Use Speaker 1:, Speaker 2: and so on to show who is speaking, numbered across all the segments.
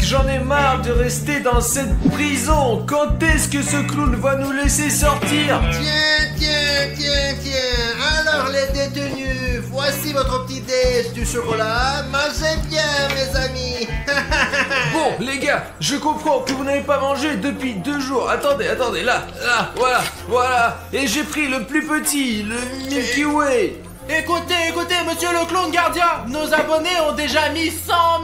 Speaker 1: j'en ai marre de rester dans cette prison. Quand est-ce que ce clown va nous laisser sortir?
Speaker 2: Tiens. Alors les détenus, voici votre petit déj du chocolat. Mangez bien, mes amis.
Speaker 1: Bon, les gars, je comprends que vous n'avez pas mangé depuis 2 jours. Attendez, là, voilà. Et j'ai pris le plus petit, le Milky Way.
Speaker 3: Écoutez, monsieur le clown gardien, nos abonnés ont déjà mis 100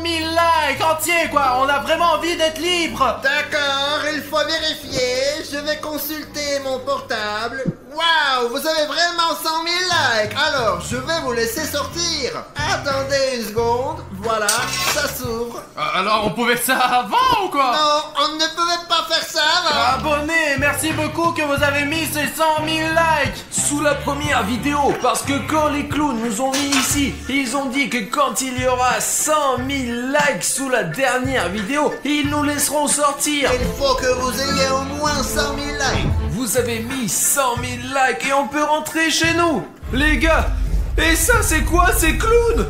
Speaker 3: 000 likes entiers, quoi. On a vraiment envie d'être libre.
Speaker 2: D'accord, il faut vérifier. Je vais consulter mon portable. Waouh, vous avez vraiment 100 000 likes. Alors, je vais vous laisser sortir. Attendez une seconde. Voilà, ça s'ouvre.
Speaker 3: Alors, on pouvait faire ça avant ou quoi?
Speaker 2: Non, on ne pouvait pas faire ça avant.
Speaker 3: Abonnés, merci beaucoup que vous avez mis ces 100 000 likes.
Speaker 1: Sous la première vidéo, parce que quand les clowns nous ont mis ici, ils ont dit que quand il y aura 100 000 likes sous la dernière vidéo, ils nous laisseront sortir.
Speaker 2: Il faut que vous ayez au moins 100 000 likes.
Speaker 1: Vous avez mis 100 000 likes et on peut rentrer chez nous. Les gars, et ça c'est quoi ces clowns?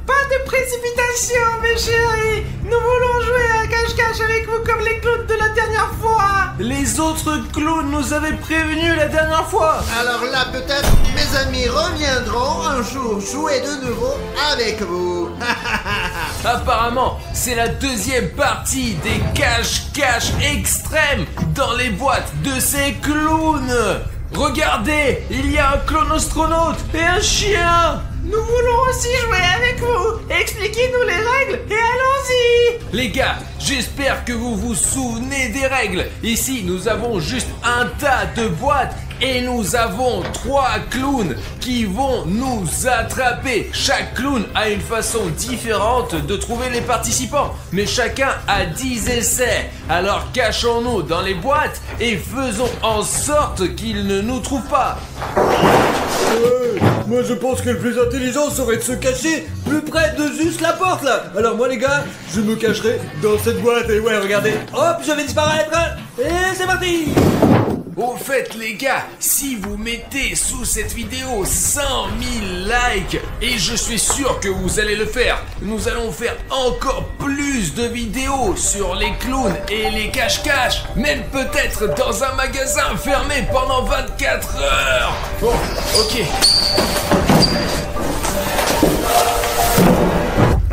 Speaker 3: Pas de précipitation, mes chéris. Nous voulons jouer à cache-cache avec vous comme les clowns de la dernière fois.
Speaker 1: Les autres clowns nous avaient prévenus la dernière fois.
Speaker 2: Alors là, peut-être, mes amis reviendront un jour jouer de nouveau avec vous.
Speaker 1: Apparemment, c'est la deuxième partie des cache-cache extrêmes dans les boîtes de ces clowns. Regardez, il y a un clown astronaute et un chien.
Speaker 3: Nous voulons aussi jouer avec vous. Expliquez-nous les règles et allons-y.
Speaker 1: Les gars, j'espère que vous vous souvenez des règles. Ici, nous avons juste un tas de boîtes et nous avons 3 clowns qui vont nous attraper. Chaque clown a une façon différente de trouver les participants, mais chacun a 10 essais. Alors cachons-nous dans les boîtes et faisons en sorte qu'ils ne nous trouvent pas.
Speaker 4: Moi je pense que le plus intelligent serait de se cacher plus près de juste la porte là. Alors moi les gars, je me cacherai dans cette boîte et ouais regardez, hop je vais disparaître et c'est parti.
Speaker 1: Au fait les gars, si vous mettez sous cette vidéo 100 000 likes, et je suis sûr que vous allez le faire, nous allons faire encore plus de vidéos sur les clowns et les cache-cache, même peut-être dans un magasin fermé pendant 24 heures. Bon, ok.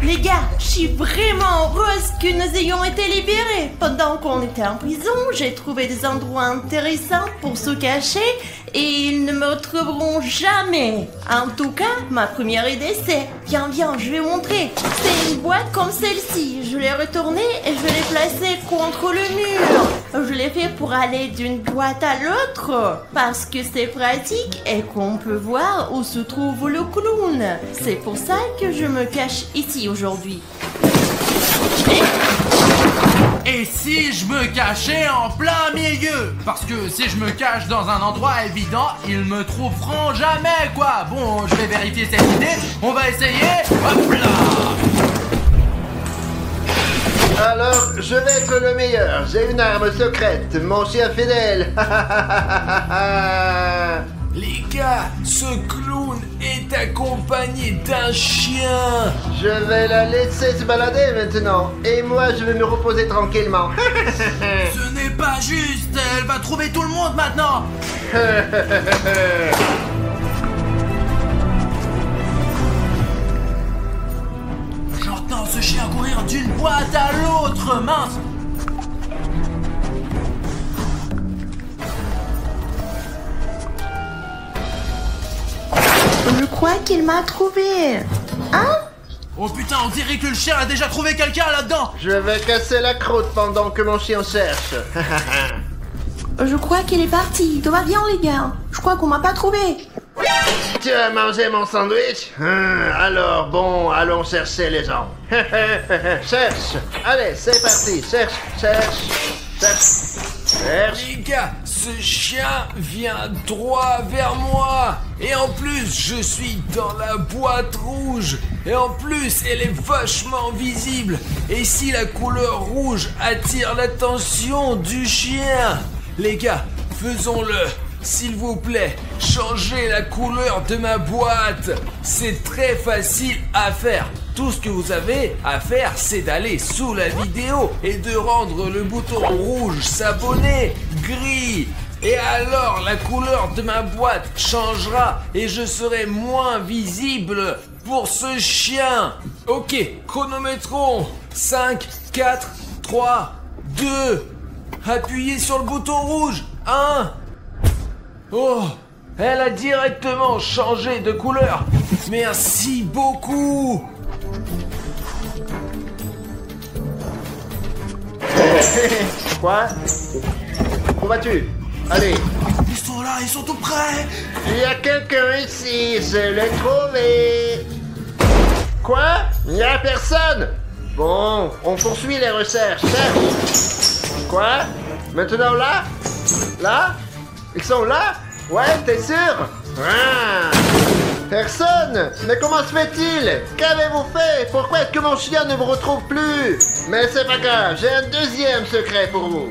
Speaker 5: Les gars, je suis vraiment heureuse que nous ayons été libérés. Pendant qu'on était en prison, j'ai trouvé des endroits intéressants pour se cacher et ils ne me retrouveront jamais. En tout cas, ma première idée c'est... Viens, je vais montrer. C'est une boîte comme celle-ci. Je l'ai retournée et je l'ai placée contre le mur. Je l'ai fait pour aller d'une boîte à l'autre parce que c'est pratique et qu'on peut voir où se trouve le clown. C'est pour ça que je me cache ici aujourd'hui.
Speaker 3: Et si je me cachais en plein milieu? Parce que si je me cache dans un endroit évident, ils me trouveront jamais, quoi. Bon, je vais vérifier cette idée. On va essayer. Hop là.
Speaker 2: Alors, je vais être le meilleur. J'ai une arme secrète, mon chien fidèle.
Speaker 1: Les gars, ce clown est accompagné d'un chien.
Speaker 2: Je vais la laisser se balader maintenant. Et moi, je vais me reposer tranquillement.
Speaker 3: Ce n'est pas juste. Elle va trouver tout le monde maintenant. J'entends ce chien courir d'une boîte à l'autre, mince.
Speaker 5: Je crois qu'il m'a trouvé. Hein?
Speaker 3: Oh putain, on dirait que le chien a déjà trouvé quelqu'un là-dedans.
Speaker 2: Je vais casser la croûte pendant que mon chien cherche.
Speaker 5: Je crois qu'il est parti. Tout va bien les gars. Je crois qu'on m'a pas trouvé.
Speaker 2: Tu as mangé mon sandwich? Alors bon, allons chercher les gens. Cherche. Allez, c'est parti. Cherche.
Speaker 1: Les gars, ce chien vient droit vers moi. Et en plus, je suis dans la boîte rouge. Et en plus, elle est vachement visible. Et si la couleur rouge attire l'attention du chien? Les gars, faisons-le. s'il vous plaît, changez la couleur de ma boîte. C'est très facile à faire. Tout ce que vous avez à faire, c'est d'aller sous la vidéo et de rendre le bouton rouge s'abonner gris. Et alors, la couleur de ma boîte changera et je serai moins visible pour ce chien. Ok, chronométrons. 5, 4, 3, 2. Appuyez sur le bouton rouge. 1. Oh, elle a directement changé de couleur. Merci beaucoup.
Speaker 2: Quoi? Où vas-tu? Allez.
Speaker 3: Ils sont là, ils sont tout près.
Speaker 2: Il y a quelqu'un ici, je l'ai trouvé. Quoi? Il n'y a personne. Bon, on poursuit les recherches. Quoi? Maintenant là? Là? Ils sont là? Ouais, t'es sûr? Ah! Personne! Mais comment se fait-il? Qu'avez-vous fait? Pourquoi est-ce que mon chien ne me retrouve plus? Mais c'est pas grave, j'ai un deuxième secret pour vous.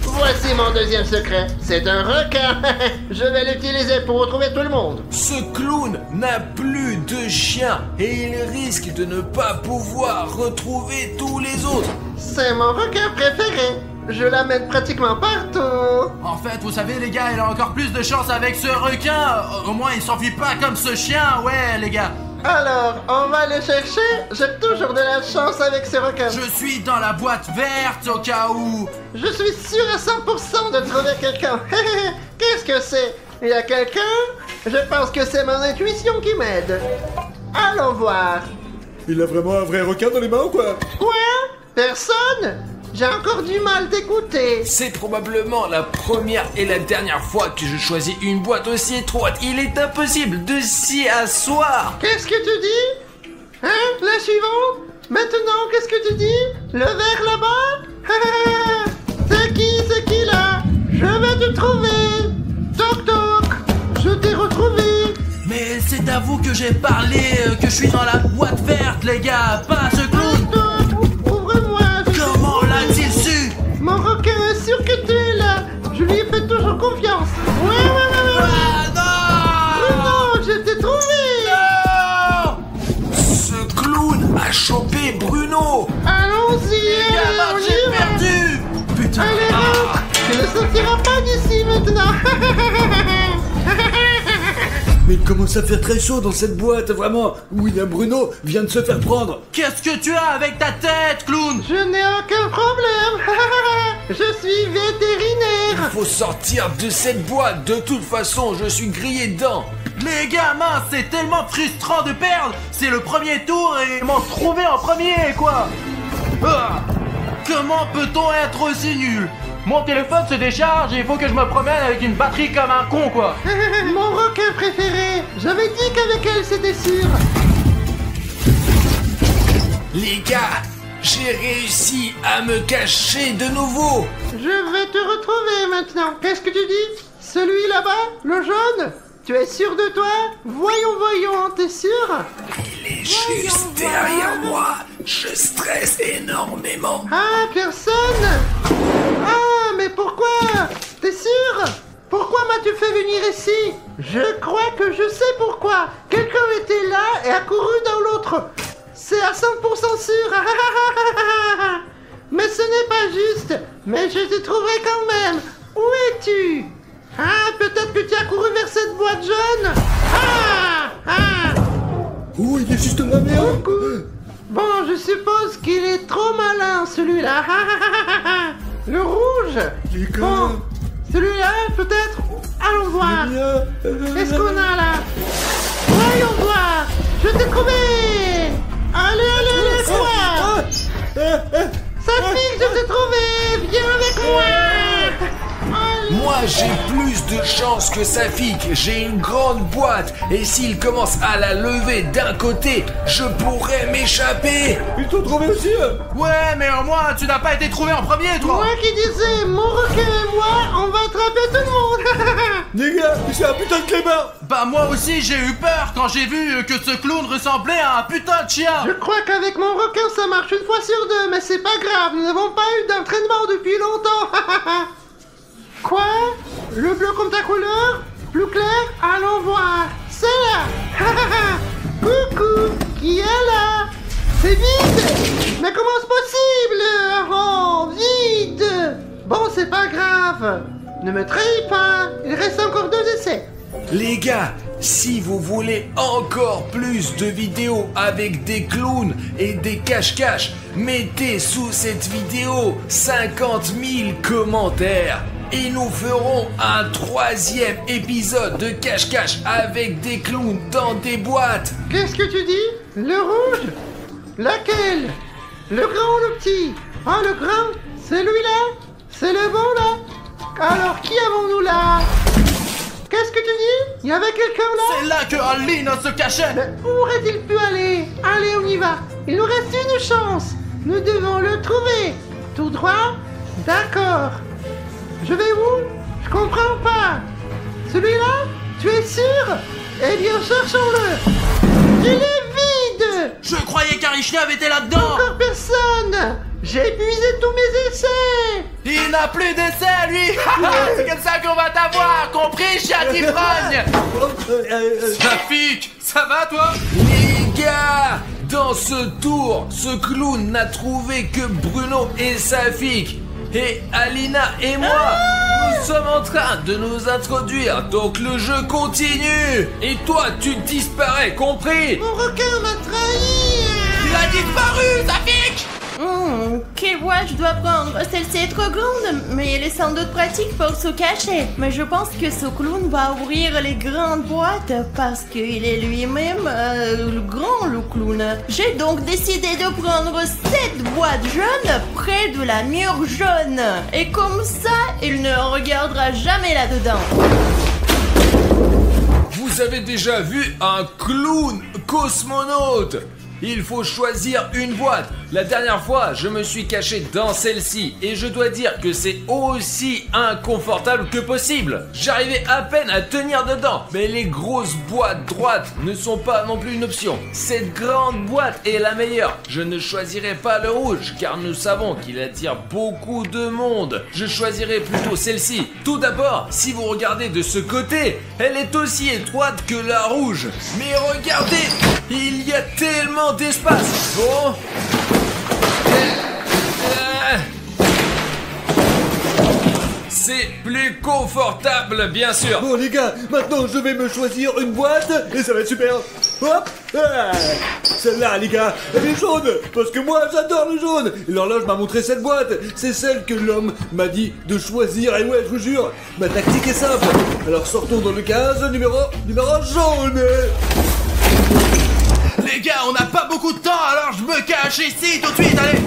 Speaker 2: Voici mon deuxième secret. C'est un requin. Je vais l'utiliser pour retrouver tout le monde.
Speaker 1: Ce clown n'a plus de chien et il risque de ne pas pouvoir retrouver tous les autres.
Speaker 2: C'est mon requin préféré. Je l'amène pratiquement partout.
Speaker 3: En fait, vous savez les gars, il a encore plus de chance avec ce requin. Au moins, il s'enfuit pas comme ce chien, ouais les gars.
Speaker 2: Alors, on va aller chercher. J'ai toujours de la chance avec ce requin.
Speaker 3: Je suis dans la boîte verte au cas où.
Speaker 2: Je suis sûr à 100% de trouver quelqu'un. Qu'est-ce que c'est? Il y a quelqu'un? Je pense que c'est mon intuition qui m'aide. Allons voir.
Speaker 4: Il a vraiment un vrai requin dans les mains ou quoi?
Speaker 2: Quoi? Personne? J'ai encore du mal d'écouter.
Speaker 1: C'est probablement la première et la dernière fois que je choisis une boîte aussi étroite. Il est impossible de s'y asseoir.
Speaker 2: Qu'est-ce que tu dis? Hein? La suivante? Maintenant, qu'est-ce que tu dis? Le verre là-bas? C'est qui là? Je vais te trouver. Toc toc. Je t'ai retrouvé.
Speaker 3: Mais c'est à vous que j'ai parlé, que je suis dans la boîte verte les gars, pas ce clown.
Speaker 2: Ouvre-moi.
Speaker 3: Comment l'a-t-il su?
Speaker 2: Mon requin est sûr que tu es là. Je lui fais toujours confiance. Ouais.
Speaker 3: Ah non!
Speaker 2: Non, je t'ai trouvé.
Speaker 3: Non!
Speaker 1: Ce clown a chopé Bruno.
Speaker 2: Allons-y.
Speaker 3: Gamin,
Speaker 2: On y
Speaker 3: j'ai
Speaker 2: va.
Speaker 3: perdu! Putain!
Speaker 2: Allez, rentre. Tu ne sortiras pas d'ici maintenant.
Speaker 4: Mais il commence à faire très chaud dans cette boîte, vraiment. William Bruno vient de se faire prendre.
Speaker 3: Qu'est-ce que tu as avec ta tête, clown?
Speaker 2: Je n'ai aucun problème. Je suis
Speaker 1: Il
Speaker 2: vétérinaire.
Speaker 1: faut sortir de cette boîte. De toute façon, je suis grillé dedans.
Speaker 3: Mais gamin, c'est tellement frustrant de perdre. C'est le premier tour et m'en trouver en premier, quoi. Ah. Comment peut-on être aussi nul? Mon téléphone se décharge et il faut que je me promène avec une batterie comme un con, quoi.
Speaker 2: Mon requin préféré. J'avais dit qu'avec elle c'était sûr.
Speaker 1: Les gars, j'ai réussi à me cacher de nouveau.
Speaker 2: Je vais te retrouver maintenant. Qu'est-ce que tu dis? Celui là-bas, le jaune? Tu es sûr de toi? Voyons, t'es sûr?
Speaker 1: Il est juste derrière moi. Je stresse énormément.
Speaker 2: Ah, personne? Ah, mais pourquoi? T'es sûr? Pourquoi m'as-tu fait venir ici? Je crois que je sais pourquoi. Quelqu'un était là et a couru dans l'autre. C'est à 100% sûr. Mais ce n'est pas juste. Mais je te trouverai quand même. Où es-tu? Ah, peut-être que tu as couru vers cette boîte jaune.
Speaker 4: Oh, il est juste là, merde.
Speaker 2: Bon, je suppose qu'il est trop malin, celui-là. Le rouge. Bon, celui-là, peut-être. Allons voir. Qu'est-ce qu'on a là? Voyons voir. Je t'ai trouvé. Allez, quoi? Safik, je t'ai trouvé. Viens avec moi. Allez.
Speaker 1: Moi, j'ai plus de chance que Safik. J'ai une grande boîte. Et s'il commence à la lever d'un côté, je pourrais m'échapper.
Speaker 4: Ils t'ont trouvé aussi.
Speaker 3: Ouais, mais au moins, tu n'as pas été trouvé en premier, toi.
Speaker 2: Moi qui disais, mon requin et moi, on va attraper tout le monde.
Speaker 4: Les gars, c'est un putain de clébard.
Speaker 3: Bah moi aussi, j'ai eu peur quand j'ai vu que ce clown ressemblait à un putain de chien.
Speaker 2: Je crois qu'avec mon requin ça marche une fois sur deux, mais c'est pas grave, nous n'avons pas eu d'entraînement depuis longtemps. Quoi? Le bleu comme ta couleur? Plus clair? Allons voir. C'est là. Coucou. Qui est là? C'est vide. Mais comment c'est possible? Oh, vide. Bon, c'est pas grave. Ne me trahis pas. Il reste encore 2 essais.
Speaker 1: Les gars, si vous voulez encore plus de vidéos avec des clowns et des cache-cache, mettez sous cette vidéo 50 000 commentaires. Et nous ferons un 3e épisode de cache-cache avec des clowns dans des boîtes.
Speaker 2: Qu'est-ce que tu dis? Le rouge? Laquelle? Le grand ou le petit? Ah, le grand? Celui-là? C'est le bon là? Alors qui avons-nous là? Qu'est-ce que tu dis? Il y avait quelqu'un là?
Speaker 3: C'est là que Alina se cachait.
Speaker 2: Mais où aurait-il pu aller? Allez, on y va. Il nous reste une chance. Nous devons le trouver. Tout droit? D'accord. Je vais où? Je comprends pas. Celui-là? Tu es sûr? Eh bien, cherchons-le. Il est vide.
Speaker 3: Je croyais qu'Arishnev était là-dedans.
Speaker 2: Encore personne. J'ai épuisé tous mes essais.
Speaker 3: Il n'a plus d'essai, lui. C'est comme ça qu'on va t'avoir, compris, chat d'ivrogne. Safik, ça va, toi?
Speaker 1: Les gars, dans ce tour, ce clown n'a trouvé que Bruno et Safik. Et Alina et moi, nous sommes en train de nous introduire, donc le jeu continue. Et toi, tu disparais, compris?
Speaker 2: Mon requin m'a trahi.
Speaker 3: Il a disparu, Safik.
Speaker 5: Quelle voie je dois prendre? Celle-ci est trop grande, mais elle est sans doute pratique pour se cacher. Mais je pense que ce clown va ouvrir les grandes boîtes parce qu'il est lui-même le grand, le clown. J'ai donc décidé de prendre cette boîte jaune près de la mur jaune. Et comme ça, il ne regardera jamais là-dedans.
Speaker 1: Vous avez déjà vu un clown cosmonaute? Il faut choisir une boîte. La dernière fois, je me suis caché dans celle-ci et je dois dire que c'est aussi inconfortable que possible. J'arrivais à peine à tenir dedans, mais les grosses boîtes droites ne sont pas non plus une option. Cette grande boîte est la meilleure. Je ne choisirai pas le rouge car nous savons qu'il attire beaucoup de monde. Je choisirai plutôt celle-ci. Tout d'abord, si vous regardez de ce côté, elle est aussi étroite que la rouge. Mais regardez, il y a tellement d'espace. Bon. C'est plus confortable, bien sûr.
Speaker 4: Bon les gars, maintenant je vais me choisir une boîte et ça va être super. Hop, ah, celle-là les gars, elle est jaune parce que moi j'adore le jaune. Et l'horloge m'a montré cette boîte, c'est celle que l'homme m'a dit de choisir. Et ouais, je vous jure, ma tactique est simple. Alors sortons dans le 15, numéro jaune.
Speaker 3: Les gars, on n'a pas beaucoup de temps, alors je me cache ici tout de suite, allez.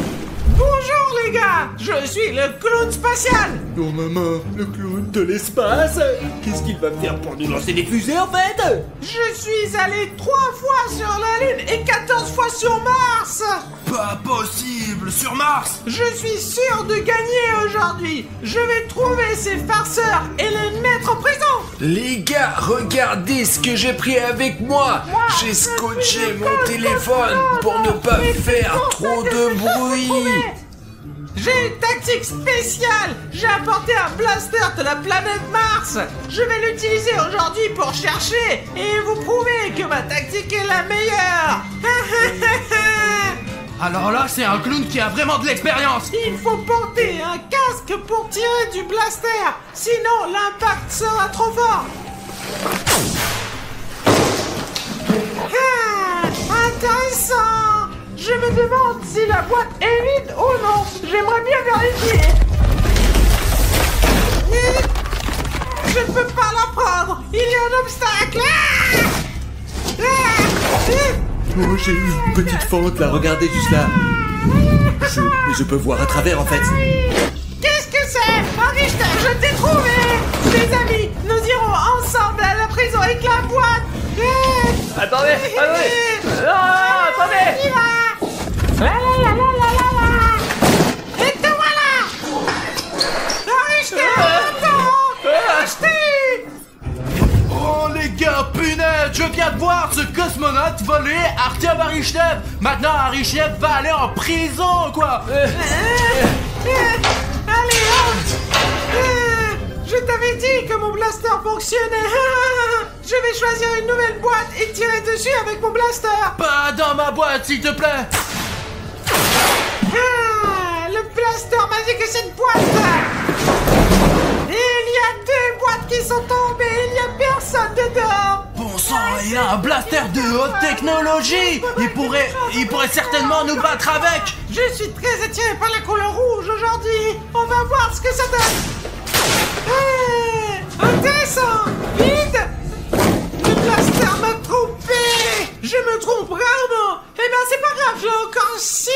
Speaker 6: Bonjour les gars, je suis le clown spatial.
Speaker 4: Oh maman, le clown de l'espace. Qu'est-ce qu'il va faire pour nous lancer des fusées en fait?
Speaker 6: Je suis allé 3 fois sur la Lune et 14 fois sur Mars.
Speaker 3: Pas possible, sur Mars.
Speaker 6: Je suis sûr de gagner aujourd'hui. Je vais trouver ces farceurs et les mettre en prison.
Speaker 1: Les gars, regardez ce que j'ai pris avec moi. J'ai scotché mon téléphone pour ne pas faire trop de bruit.
Speaker 6: J'ai une tactique spéciale. J'ai apporté un blaster de la planète Mars. Je vais l'utiliser aujourd'hui pour chercher et vous prouver que ma tactique est la meilleure.
Speaker 3: Alors là, c'est un clown qui a vraiment de l'expérience.
Speaker 6: Il faut porter un casque pour tirer du blaster, sinon l'impact sera trop fort. Intéressant. Je me demande si la boîte est vide ou non. J'aimerais bien vérifier. Je ne peux pas la prendre. Il y a un obstacle.
Speaker 4: Oh, j'ai une petite fente là, regardez juste là. Je peux voir à travers en fait.
Speaker 6: Qu'est-ce que c'est? Arichter, je t'ai trouvé. Les amis, nous irons ensemble à la prison avec la boîte.
Speaker 1: Attendez. Non, attendez.
Speaker 6: On y va. Et te voilà. Arichter, attends. Arichter.
Speaker 3: Oh les gars, punaise, je viens de voir ce cosmonaute voler Artyom Arichnev. Maintenant, Arichnev va aller en prison, quoi.
Speaker 6: Allez, hop. Je t'avais dit dit que mon blaster fonctionnait. Je vais choisir une nouvelle boîte et tirer dessus avec mon blaster.
Speaker 3: Pas dans ma boîte, s'il te plaît.
Speaker 6: Le blaster magique est cette boîte. Il y a 2 boîtes qui sont tombées, il n'y a personne dedans.
Speaker 3: Bon sang, il a un blaster de haute technologie. Il pourrait certainement nous battre avec.
Speaker 6: Je suis très attiré par la couleur rouge aujourd'hui. On va voir ce que ça donne. Intéressant. Vite. Le blaster m'a trompé. Je me trompe rarement. Eh ben c'est pas grave, j'ai encore 6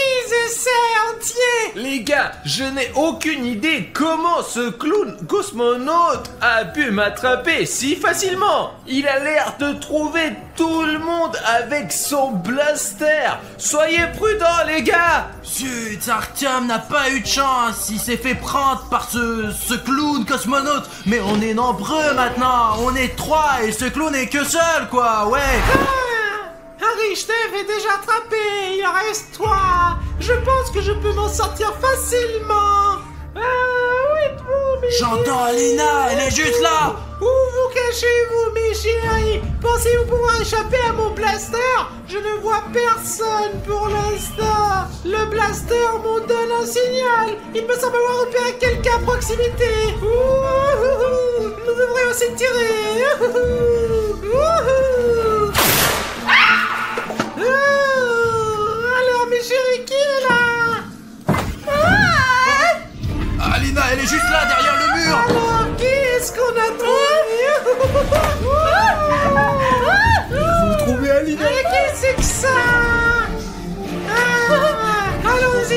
Speaker 6: essais entiers.
Speaker 1: Les gars, je n'ai aucune idée comment ce clown cosmonaute a pu m'attraper si facilement. Il a l'air de trouver tout le monde avec son blaster. Soyez prudents, les gars.
Speaker 3: Zut, Artyom n'a pas eu de chance. Il s'est fait prendre par ce clown cosmonaute. Mais on est nombreux maintenant. On est 3 et ce clown est que seul, quoi. Ouais.
Speaker 6: Harry, je t'avais déjà attrapé. Il en reste 3. Je pense que je peux m'en sortir facilement. Où êtes-vous, mes
Speaker 3: J'entends Alina, elle est juste là.
Speaker 6: Où vous cachez-vous, mes chéris? Pensez-vous pouvoir échapper à mon blaster? Je ne vois personne pour l'instant. Le blaster m'en donne un signal. Il me semble avoir repéré quelqu'un à proximité. Nous devrions aussi tirer. Alors, mes chéris, qui est là?
Speaker 3: Alina, elle est juste là, derrière le mur.
Speaker 6: Alors, qui est-ce qu'on a trouvé?
Speaker 4: Vous trouvez Alina?
Speaker 6: Mais qu'est-ce que c'est que ça? Allons-y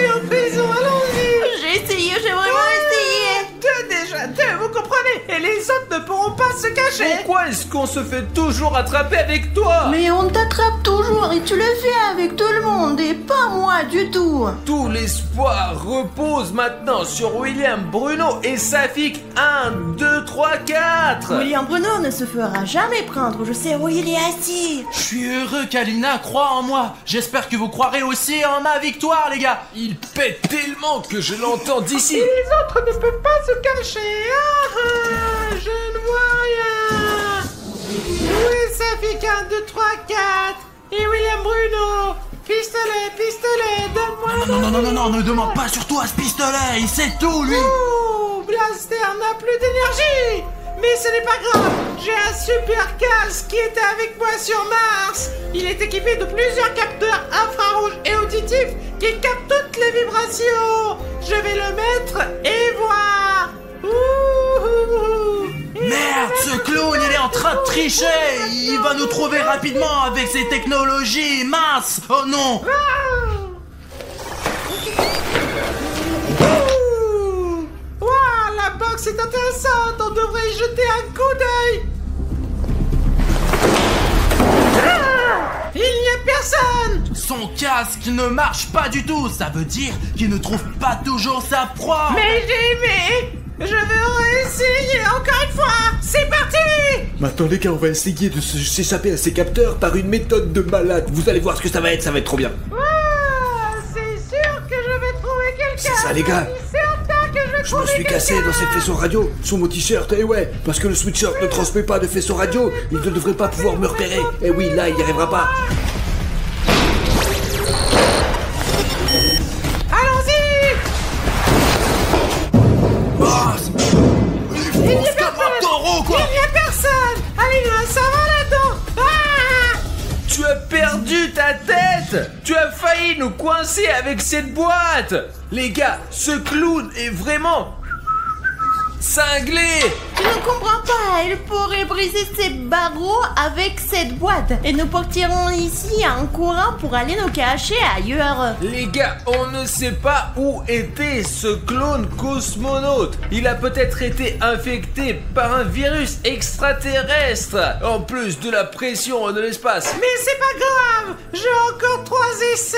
Speaker 6: en prison, allons-y.
Speaker 5: J'ai essayé, j'ai vraiment essayé.
Speaker 6: 2 déjà, 2, vous comprenez? Et les autres ne pourront pas se cacher.
Speaker 1: Pourquoi est-ce qu'on se fait toujours attraper avec toi?
Speaker 5: Mais on t'attrape toujours et tu le fais avec tout le monde et pas moi du tout.
Speaker 1: Tout l'espoir repose maintenant sur William Bruno et Safik 1, 2, 3, 4.
Speaker 5: William Bruno ne se fera jamais prendre, je sais où il est assis.
Speaker 3: Je suis heureux qu'Alina croit en moi. J'espère que vous croirez aussi en ma victoire, les gars.
Speaker 1: Il pète tellement que je l'entends d'ici.
Speaker 6: Et les autres ne peuvent pas se cacher. Je ne vois rien. Où est Safik 1, 2, 3, 4? Et William Bruno? Pistolet, donne-moi un
Speaker 3: Non, ne demande pas surtout à ce pistolet. Il sait tout, lui.
Speaker 6: Oh, Blaster n'a plus d'énergie. Mais ce n'est pas grave, j'ai un super casque qui était avec moi sur Mars. Il est équipé de plusieurs capteurs infrarouges et auditifs qui captent toutes les vibrations. Je vais le mettre et voir.
Speaker 3: Merde, ce clown, il est en train de tricher. Il va nous trouver rapidement avec ses technologies. Mince. Oh non.
Speaker 6: Waouh, la box est intéressante. On devrait y jeter un coup d'œil. Il n'y a personne.
Speaker 3: Son casque ne marche pas du tout. Ça veut dire qu'il ne trouve pas toujours sa proie.
Speaker 6: Mais j'ai aimé. Je vais essayer encore une fois. C'est parti.
Speaker 4: Maintenant les gars, on va essayer de s'échapper à ces capteurs par une méthode de malade. Vous allez voir ce que ça va être trop bien.
Speaker 6: C'est sûr que je vais trouver quelqu'un.
Speaker 4: C'est ça, les gars.
Speaker 6: Je suis certain que je vais
Speaker 4: Je me
Speaker 6: trouver
Speaker 4: suis cassé
Speaker 6: quelqu'un.
Speaker 4: dans cette faisceau radio, sur mon t-shirt, et ouais, parce que le sweatshirt ne transmet pas de faisceau radio, il ne devrait pas pouvoir me repérer. Et oui, là, il n'y arrivera pas.
Speaker 6: Allons-y. Il n'y a
Speaker 3: Fonce comme un taureau, quoi.
Speaker 6: Il n'y a personne. Allez, ça va là-dedans.
Speaker 1: Tu as perdu ta tête. Tu as failli nous coincer avec cette boîte. Les gars, ce clown est vraiment cinglé.
Speaker 5: Tu ne comprends pas, il pourrait briser ses barreaux avec cette boîte. Et nous partirons ici en courant pour aller nous cacher ailleurs.
Speaker 1: Les gars, on ne sait pas où était ce clone cosmonaute. Il a peut-être été infecté par un virus extraterrestre, en plus de la pression de l'espace.
Speaker 6: Mais c'est pas grave. J'ai encore 3 essais.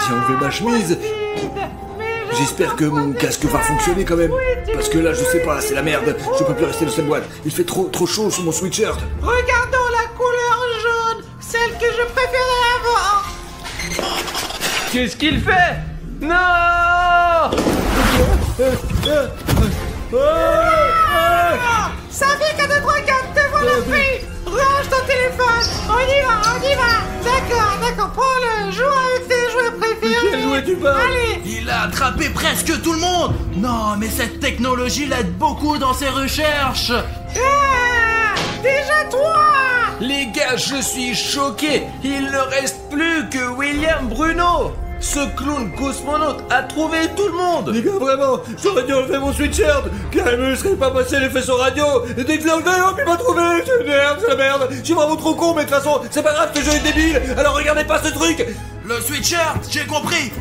Speaker 4: J'ai enlevé ma chemise. J'espère que mon casque va fonctionner quand même. Parce que là, je sais pas, c'est la merde. Je peux plus rester dans cette boîte. Il fait trop chaud sous mon sweatshirt.
Speaker 6: Regardons la couleur jaune, celle que je préférais avant.
Speaker 1: Qu'est-ce qu'il fait? Non!
Speaker 6: l'a pris. Range ton téléphone. On y va. D'accord, prends-le. Joue avec tes jouets préférés.
Speaker 4: Quel jouet tu parles?
Speaker 6: Allez.
Speaker 3: Il a attrapé presque tout le monde. Non, mais cette technologie l'aide beaucoup dans ses recherches.
Speaker 6: Déjà toi.
Speaker 1: Les gars, je suis choqué. Il ne reste plus que William Bruno. Ce clown cosmonaute a trouvé tout le monde.
Speaker 4: Les gars, vraiment, j'aurais dû enlever mon sweatshirt, car il me serait pas passé les faisceaux radio. Et dès que je l'ai enlevé, hop, il m'a trouvé. C'est la merde. Je suis vraiment trop con, mais de toute façon, c'est pas grave, ce jeu est débile. Alors regardez pas ce truc.
Speaker 3: Le sweatshirt, j'ai compris.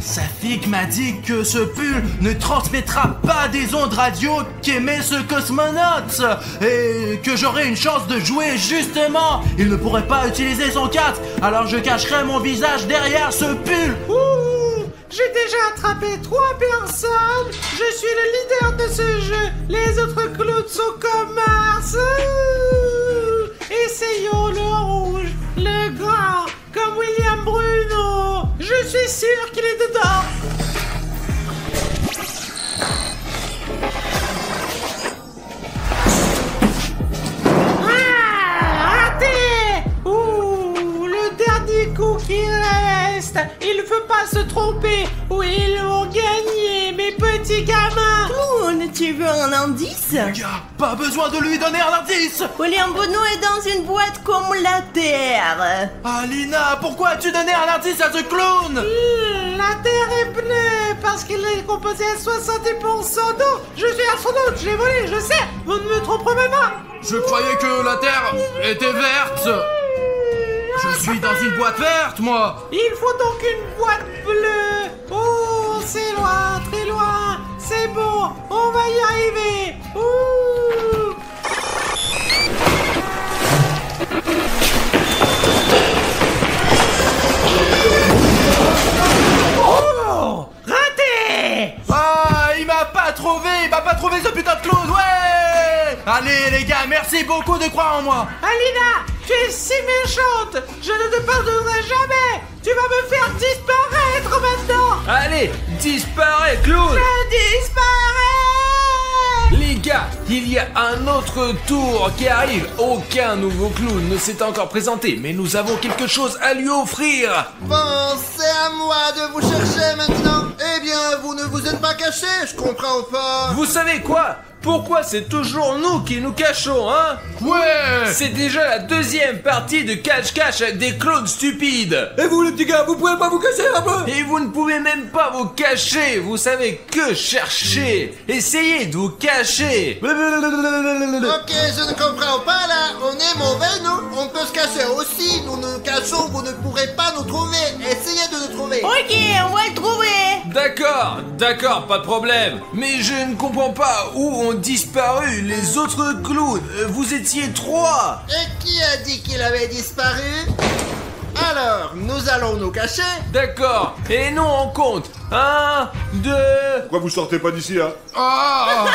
Speaker 3: Safik m'a dit que ce pull ne transmettra pas des ondes radio qu'émet ce cosmonaute et que j'aurais une chance de jouer justement. Il ne pourrait pas utiliser son casque, alors je cacherai mon visage derrière ce pull.
Speaker 6: Ouh, j'ai déjà attrapé 3 personnes. Je suis le leader de ce jeu. Les autres clowns sont comme Mars. Essayons le rouge, le grand, comme William Bruno. Je suis sûr qu'il est dedans. Raté. Ouh, le dernier coup qui reste. Il ne faut pas se tromper ou ils vont gagner, mes petits gamins.
Speaker 5: Clown, tu veux un indice?
Speaker 3: Gars, pas besoin de lui donner un indice.
Speaker 5: William Bruno est dans une boîte comme la Terre.
Speaker 3: Alina, pourquoi as-tu donné un indice à ce clown?
Speaker 6: La Terre est bleue parce qu'elle est composée à 70% d'eau. Je suis astronaute, j'ai volé, je sais. Vous ne me tromperez pas.
Speaker 3: Je croyais que la Terre était verte. Je suis dans une boîte verte, moi.
Speaker 6: Il faut donc une boîte bleue. Oh, c'est loin, très loin. C'est bon, on va y arriver. Ouh. Oh, raté.
Speaker 3: Ah, il m'a pas trouvé ce putain de clown, ouais. Allez les gars, merci beaucoup de croire en moi.
Speaker 6: Alina, tu es si méchante. Je ne te pardonnerai jamais. Tu vas me faire disparaître maintenant.
Speaker 1: Allez, disparais, clown.
Speaker 6: Je disparais.
Speaker 1: Les gars, il y a un autre tour qui arrive. Aucun nouveau clown ne s'est encore présenté, mais nous avons quelque chose à lui offrir.
Speaker 2: Bon, c'est à moi de vous chercher maintenant. Eh bien, vous ne vous êtes pas caché, je comprends pas.
Speaker 1: Vous savez quoi? Pourquoi c'est toujours nous qui nous cachons, hein?
Speaker 3: Ouais.
Speaker 1: C'est déjà la deuxième partie de cache-cache avec des clones stupides.
Speaker 4: Et vous, les petits gars, vous pouvez pas vous cacher un peu?
Speaker 1: Et vous ne pouvez même pas vous cacher. Vous savez que chercher. Essayez de vous cacher.
Speaker 2: Ok, je ne comprends pas là. On est mauvais, nous. On peut se cacher aussi. Nous nous cachons, vous ne pourrez pas nous trouver. Essayez de nous trouver.
Speaker 5: Ok, on va le trouver.
Speaker 1: D'accord, pas de problème. Mais je ne comprends pas où ont disparu les autres clowns. Vous étiez 3.
Speaker 2: Et qui a dit qu'il avait disparu? Alors, nous allons nous cacher.
Speaker 1: D'accord. Et nous on compte. 1, 2...
Speaker 4: Pourquoi vous sortez pas d'ici, là?
Speaker 3: Ah.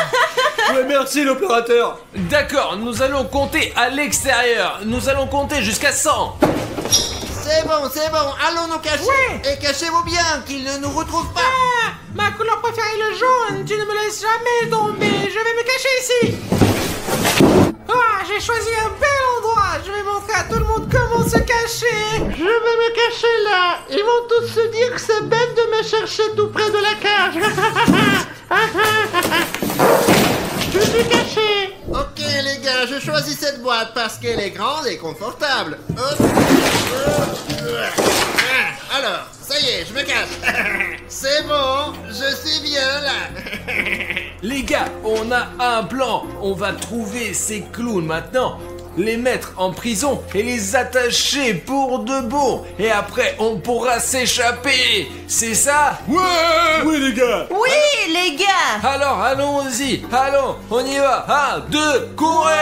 Speaker 4: Ouais, merci, l'opérateur.
Speaker 1: D'accord, nous allons compter à l'extérieur. Nous allons compter jusqu'à 100.
Speaker 2: C'est bon, allons nous cacher.
Speaker 6: Ouais.
Speaker 2: Et cachez-vous bien, qu'ils ne nous retrouvent pas.
Speaker 6: Ah, ma couleur préférée est le jaune. Tu ne me laisses jamais tomber. Je vais me cacher ici. Ah, j'ai choisi un bel endroit. Je vais montrer à tout le monde comment se cacher. Je vais me cacher là. Ils vont tous se dire que c'est bête de me chercher tout près de la cage. Je suis caché.
Speaker 2: Ok les gars, je choisis cette boîte parce qu'elle est grande et confortable. Hop. Alors, ça y est, je me cache. C'est bon, je suis bien là.
Speaker 1: Les gars, on a un plan. On va trouver ces clowns maintenant, les mettre en prison et les attacher pour de bon. Et après, on pourra s'échapper. C'est ça?
Speaker 3: Ouais.
Speaker 4: Oui, les gars.
Speaker 5: Oui, les gars.
Speaker 1: Alors, allons-y. Allons, on y va. 1, 2, courez!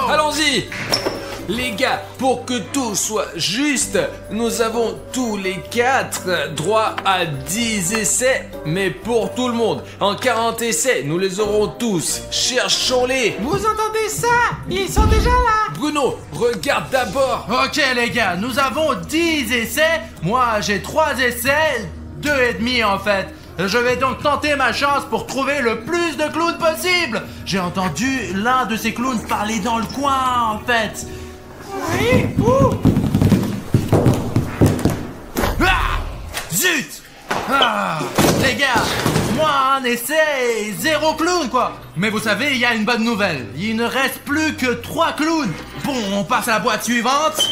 Speaker 1: Allons-y. Les gars, pour que tout soit juste, nous avons tous les 4 droit à 10 essais, mais pour tout le monde. En 40 essais, nous les aurons tous. Cherchons-les.
Speaker 6: Vous entendez ça? Ils sont déjà là.
Speaker 1: Bruno, regarde d'abord.
Speaker 3: Ok les gars, nous avons 10 essais. Moi j'ai 3 essais, 2,5 en fait. Je vais donc tenter ma chance pour trouver le plus de clowns possible. J'ai entendu l'un de ces clowns parler dans le coin, en fait.
Speaker 6: Oui, où?
Speaker 3: Ah! Zut! Ah! Les gars, moi un essai, 0 clown quoi. Mais vous savez, il y a une bonne nouvelle. Il ne reste plus que 3 clowns. Bon, on passe à la boîte suivante.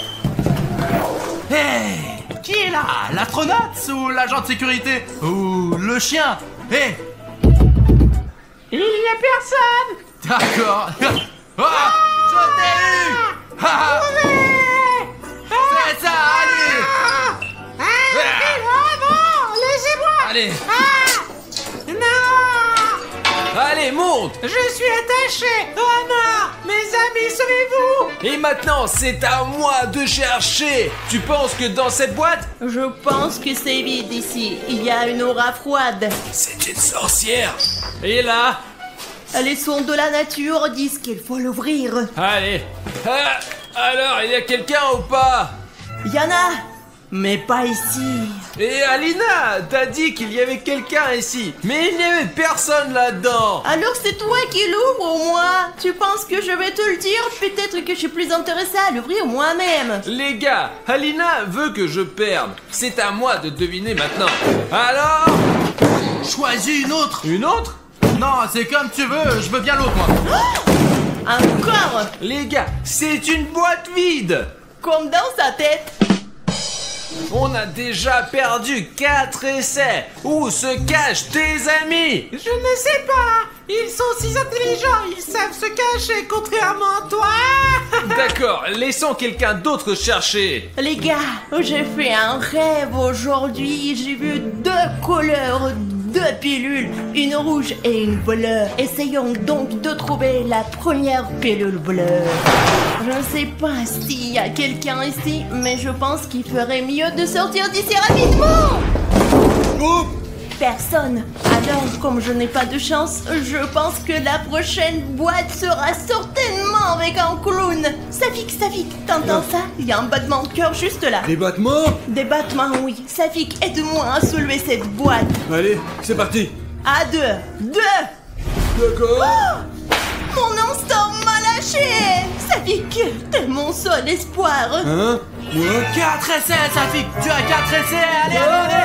Speaker 3: Hey! Qui est là? L'astronaute ou l'agent de sécurité? Ou le chien? Hey!
Speaker 6: Il y a personne.
Speaker 3: D'accord. Ah! Je t'ai eu! Ah! C'est ça, allez!
Speaker 6: Oh non, laissez-moi.
Speaker 3: Allez!
Speaker 6: Non,
Speaker 1: Allez, monte!
Speaker 6: je suis attaché. Oh non, mes amis, sauvez-vous.
Speaker 1: Et maintenant, c'est à moi de chercher. Tu penses que dans cette boîte,
Speaker 5: Je pense que c'est vide ici. Il y a une aura froide.
Speaker 1: c'est une sorcière? Et là?
Speaker 5: Les sons de la nature disent qu'il faut l'ouvrir.
Speaker 1: Allez. Ah, alors, il y a quelqu'un ou pas?
Speaker 5: Yana, mais pas ici.
Speaker 1: Et Alina, t'as dit qu'il y avait quelqu'un ici, mais il n'y avait personne là-dedans.
Speaker 5: Alors c'est toi qui l'ouvres au moins. Tu penses que je vais te le dire? Peut-être que je suis plus intéressée à l'ouvrir moi-même.
Speaker 1: Les gars, Alina veut que je perde. C'est à moi de deviner maintenant. Alors?
Speaker 3: Choisis une autre!
Speaker 1: Une autre?
Speaker 3: Non, c'est comme tu veux, je veux bien l'autre moi.
Speaker 5: Encore?
Speaker 1: Les gars, c'est une boîte vide.
Speaker 5: Comme dans sa tête.
Speaker 1: On a déjà perdu 4 essais. Où se cachent tes amis?
Speaker 6: Je ne sais pas. Ils sont si intelligents, ils savent se cacher, contrairement à toi.
Speaker 1: D'accord, laissons quelqu'un d'autre chercher.
Speaker 5: Les gars, j'ai fait un rêve aujourd'hui. J'ai vu 2 couleurs, 2 pilules, une rouge et une bleue. Essayons donc de trouver la première pilule bleue. Je ne sais pas s'il y a quelqu'un ici, mais je pense qu'il ferait mieux de sortir d'ici rapidement.
Speaker 4: Oh,
Speaker 5: Personne. Alors, comme je n'ai pas de chance, je pense que la prochaine boîte sera certainement avec un clown. Safik, t'entends ça? Il y a un battement de cœur juste là.
Speaker 4: des battements?
Speaker 5: Des battements, oui. Safik, aide-moi à soulever cette boîte.
Speaker 4: Allez, c'est parti.
Speaker 5: À 2. 2.
Speaker 4: D'accord.
Speaker 5: Mon instant m'a lâché. Safik, t'es mon seul espoir.
Speaker 4: Hein? Moi?
Speaker 3: 4 essais, Safik! Tu as 4 essais! Allez, allez, allez!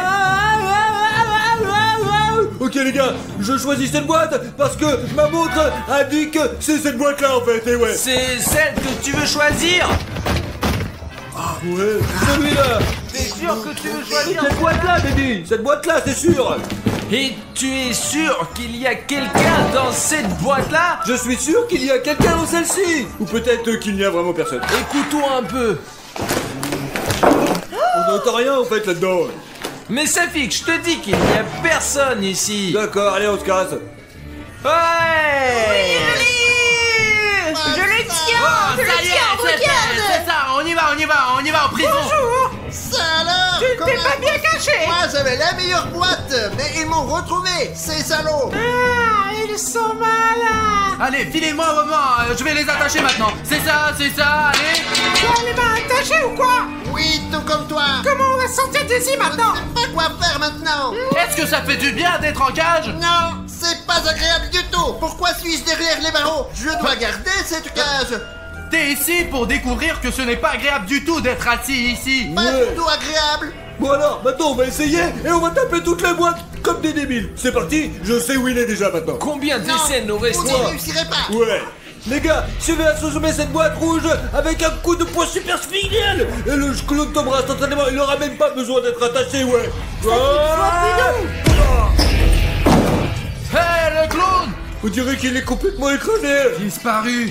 Speaker 4: Ok les gars, je choisis cette boîte parce que ma montre a dit que c'est cette boîte là en fait, et ouais.
Speaker 1: C'est celle que tu veux choisir?
Speaker 4: Ouais, celui-là.
Speaker 1: T'es sûr que tu veux choisir?
Speaker 4: Cette boîte là, baby. Cette boîte là, c'est sûr.
Speaker 1: Et tu es sûr qu'il y a quelqu'un dans cette boîte-là?
Speaker 4: Je suis sûr qu'il y a quelqu'un dans celle-ci. Ou peut-être qu'il n'y a vraiment personne.
Speaker 1: Écoutons un peu.
Speaker 4: On n'entend rien en fait là-dedans.
Speaker 1: Mais Safik, je te dis qu'il n'y a personne ici.
Speaker 4: D'accord, allez on se casse.
Speaker 1: Ouais!
Speaker 5: Je le tiens.
Speaker 3: Oh,
Speaker 5: Je le
Speaker 3: ça y est,
Speaker 5: tiens, regarde.
Speaker 3: c'est ça, on y va en prison!
Speaker 2: Ça alors?
Speaker 6: Tu
Speaker 2: Comment-
Speaker 6: t'es pas bien caché.
Speaker 2: Moi j'avais la meilleure boîte, mais ils m'ont retrouvé, ces salauds.
Speaker 6: Ah, ils sont malins.
Speaker 3: Allez, filez-moi un moment, je vais les attacher maintenant! C'est ça, allez!
Speaker 6: Tu as les mains attachées ou quoi?
Speaker 2: Oui, tout comme toi.
Speaker 6: Comment on va sortir d'ici
Speaker 2: Je ne
Speaker 6: maintenant?
Speaker 2: sais pas quoi faire maintenant.
Speaker 3: Est-ce que ça fait du bien d'être en cage?
Speaker 2: Non, c'est pas agréable du tout. Pourquoi suis-je derrière les barreaux? Je dois garder cette cage.
Speaker 3: T'es ici pour découvrir que ce n'est pas agréable du tout d'être assis ici!
Speaker 2: Pas
Speaker 4: Ouais.
Speaker 2: du tout agréable.
Speaker 4: Bon alors, maintenant on va essayer et on va taper toutes les boîtes comme des débiles. C'est parti, je sais où il est déjà maintenant.
Speaker 1: Combien
Speaker 2: Non,
Speaker 1: d'essais nous
Speaker 2: vous
Speaker 1: restons?
Speaker 2: n'y réussirez pas.
Speaker 4: Ouais. Les gars, je vais assommer cette boîte rouge avec un coup de poing super spécial. Et le clown tombera instantanément, il n'aura même pas besoin d'être attaché, ouais.
Speaker 3: Hé, le clown!
Speaker 4: On dirait qu'il est complètement écrasé.
Speaker 3: Disparu!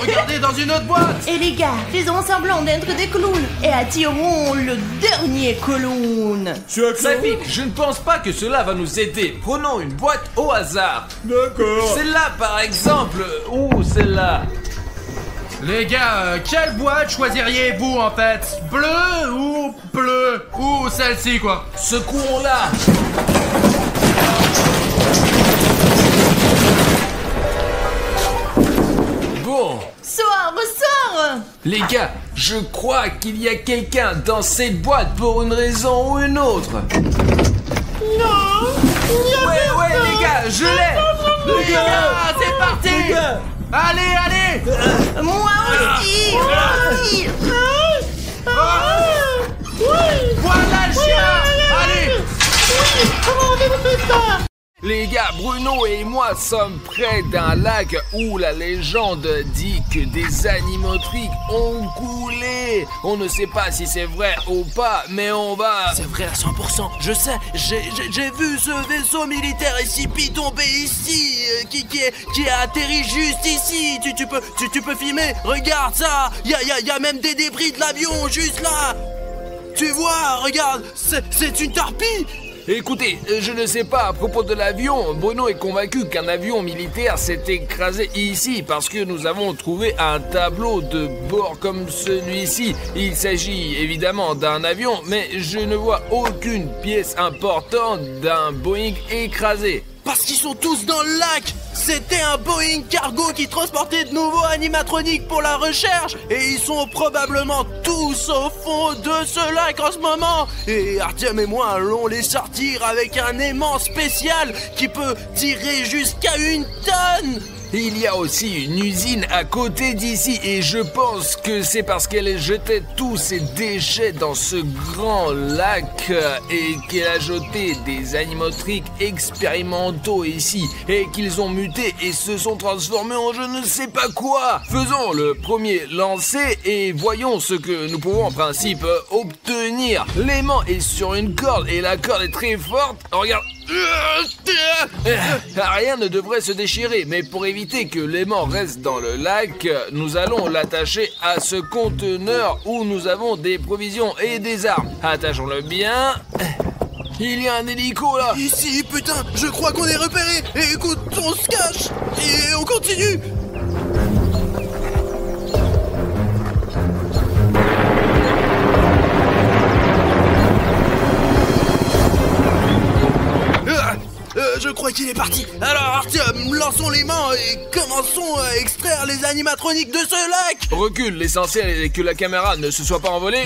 Speaker 3: Regardez dans une autre boîte!
Speaker 5: Et les gars, faisons semblant d'être des clowns et attirons le dernier clown.
Speaker 4: Je suis un clown.
Speaker 1: Safik, je ne pense pas que cela va nous aider. Prenons une boîte au hasard.
Speaker 4: D'accord.
Speaker 1: Celle-là par exemple. Ou celle-là.
Speaker 3: Les gars, quelle boîte choisiriez-vous en fait? Bleu ou celle-ci quoi?
Speaker 1: Secouons-la. Bon.
Speaker 5: Sors.
Speaker 1: Les gars, je crois qu'il y a quelqu'un dans cette boîte pour une raison ou une autre.
Speaker 5: Non.
Speaker 1: Ouais, les gars, je l'ai.
Speaker 3: Les gars, c'est parti.
Speaker 4: Les gars.
Speaker 3: Allez.
Speaker 5: Moi aussi.
Speaker 3: Voilà le chien. Allez.
Speaker 1: Les gars, Bruno et moi sommes près d'un lac où la légende dit que des animatroniques ont coulé. On ne sait pas si c'est vrai ou pas, mais on va...
Speaker 3: C'est vrai à 100%, je sais, j'ai vu ce vaisseau militaire SCP tomber ici, qui a atterri juste ici. Tu peux filmer, regarde ça, y a même des débris de l'avion juste là. Tu vois, regarde, c'est une torpille.
Speaker 1: Écoutez, je ne sais pas à propos de l'avion. Bruno est convaincu qu'un avion militaire s'est écrasé ici parce que nous avons trouvé un tableau de bord comme celui-ci. Il s'agit évidemment d'un avion, mais je ne vois aucune pièce importante d'un Boeing écrasé.
Speaker 3: Parce qu'ils sont tous dans le lac. C'était un Boeing cargo qui transportait de nouveaux animatroniques pour la recherche. Et ils sont probablement tous au fond de ce lac en ce moment. Et Artyom et moi allons les sortir avec un aimant spécial qui peut tirer jusqu'à 1 tonne.
Speaker 1: Il y a aussi une usine à côté d'ici et je pense que c'est parce qu'elle jetait tous ses déchets dans ce grand lac et qu'elle a jeté des animatroniques expérimentaux ici et qu'ils ont muté et se sont transformés en je ne sais pas quoi. Faisons le premier lancer et voyons ce que nous pouvons en principe obtenir. L'aimant est sur une corde et la corde est très forte. Regarde. Rien ne devrait se déchirer, mais pour éviter que l'aimant reste dans le lac, nous allons l'attacher à ce conteneur où nous avons des provisions et des armes. Attachons-le bien. Il y a un hélico là.
Speaker 3: Ici, putain, je crois qu'on est repéré. Et écoute, on se cache et on continue. Je crois qu'il est parti. Alors Artyom, lançons les mains et commençons à extraire les animatroniques de ce lac.
Speaker 1: Recule, l'essentiel est que la caméra ne se soit pas envolée.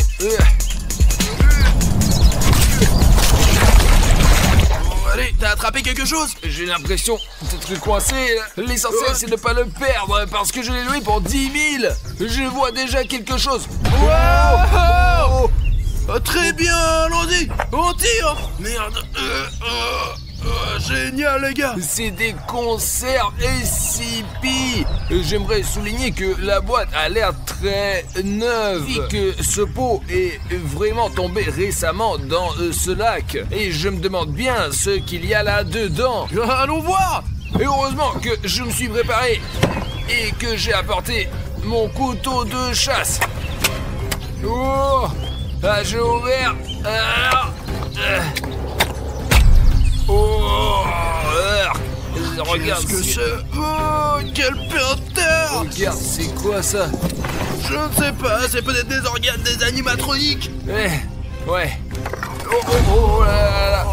Speaker 3: Allez, t'as attrapé quelque chose?
Speaker 1: J'ai l'impression d'être coincé. L'essentiel c'est de ne pas le perdre parce que je l'ai loué pour 10 000. Je vois déjà quelque chose.
Speaker 3: Wow! Très bien, allons-y, on tire. Merde. Génial les gars.
Speaker 1: C'est des conserves SCP. J'aimerais souligner que la boîte a l'air très neuve et que ce pot est vraiment tombé récemment dans ce lac. Et je me demande bien ce qu'il y a là-dedans.
Speaker 3: Allons voir.
Speaker 1: Et heureusement que je me suis préparé et que j'ai apporté mon couteau de chasse. Oh, j'ai ouvert. Oh, regarde
Speaker 3: ce que c'est. Oh, quel peur.
Speaker 1: Regarde, c'est quoi ça?
Speaker 3: Je ne sais pas, c'est peut-être des organes des animatroniques.
Speaker 1: Ouais. Oh là là.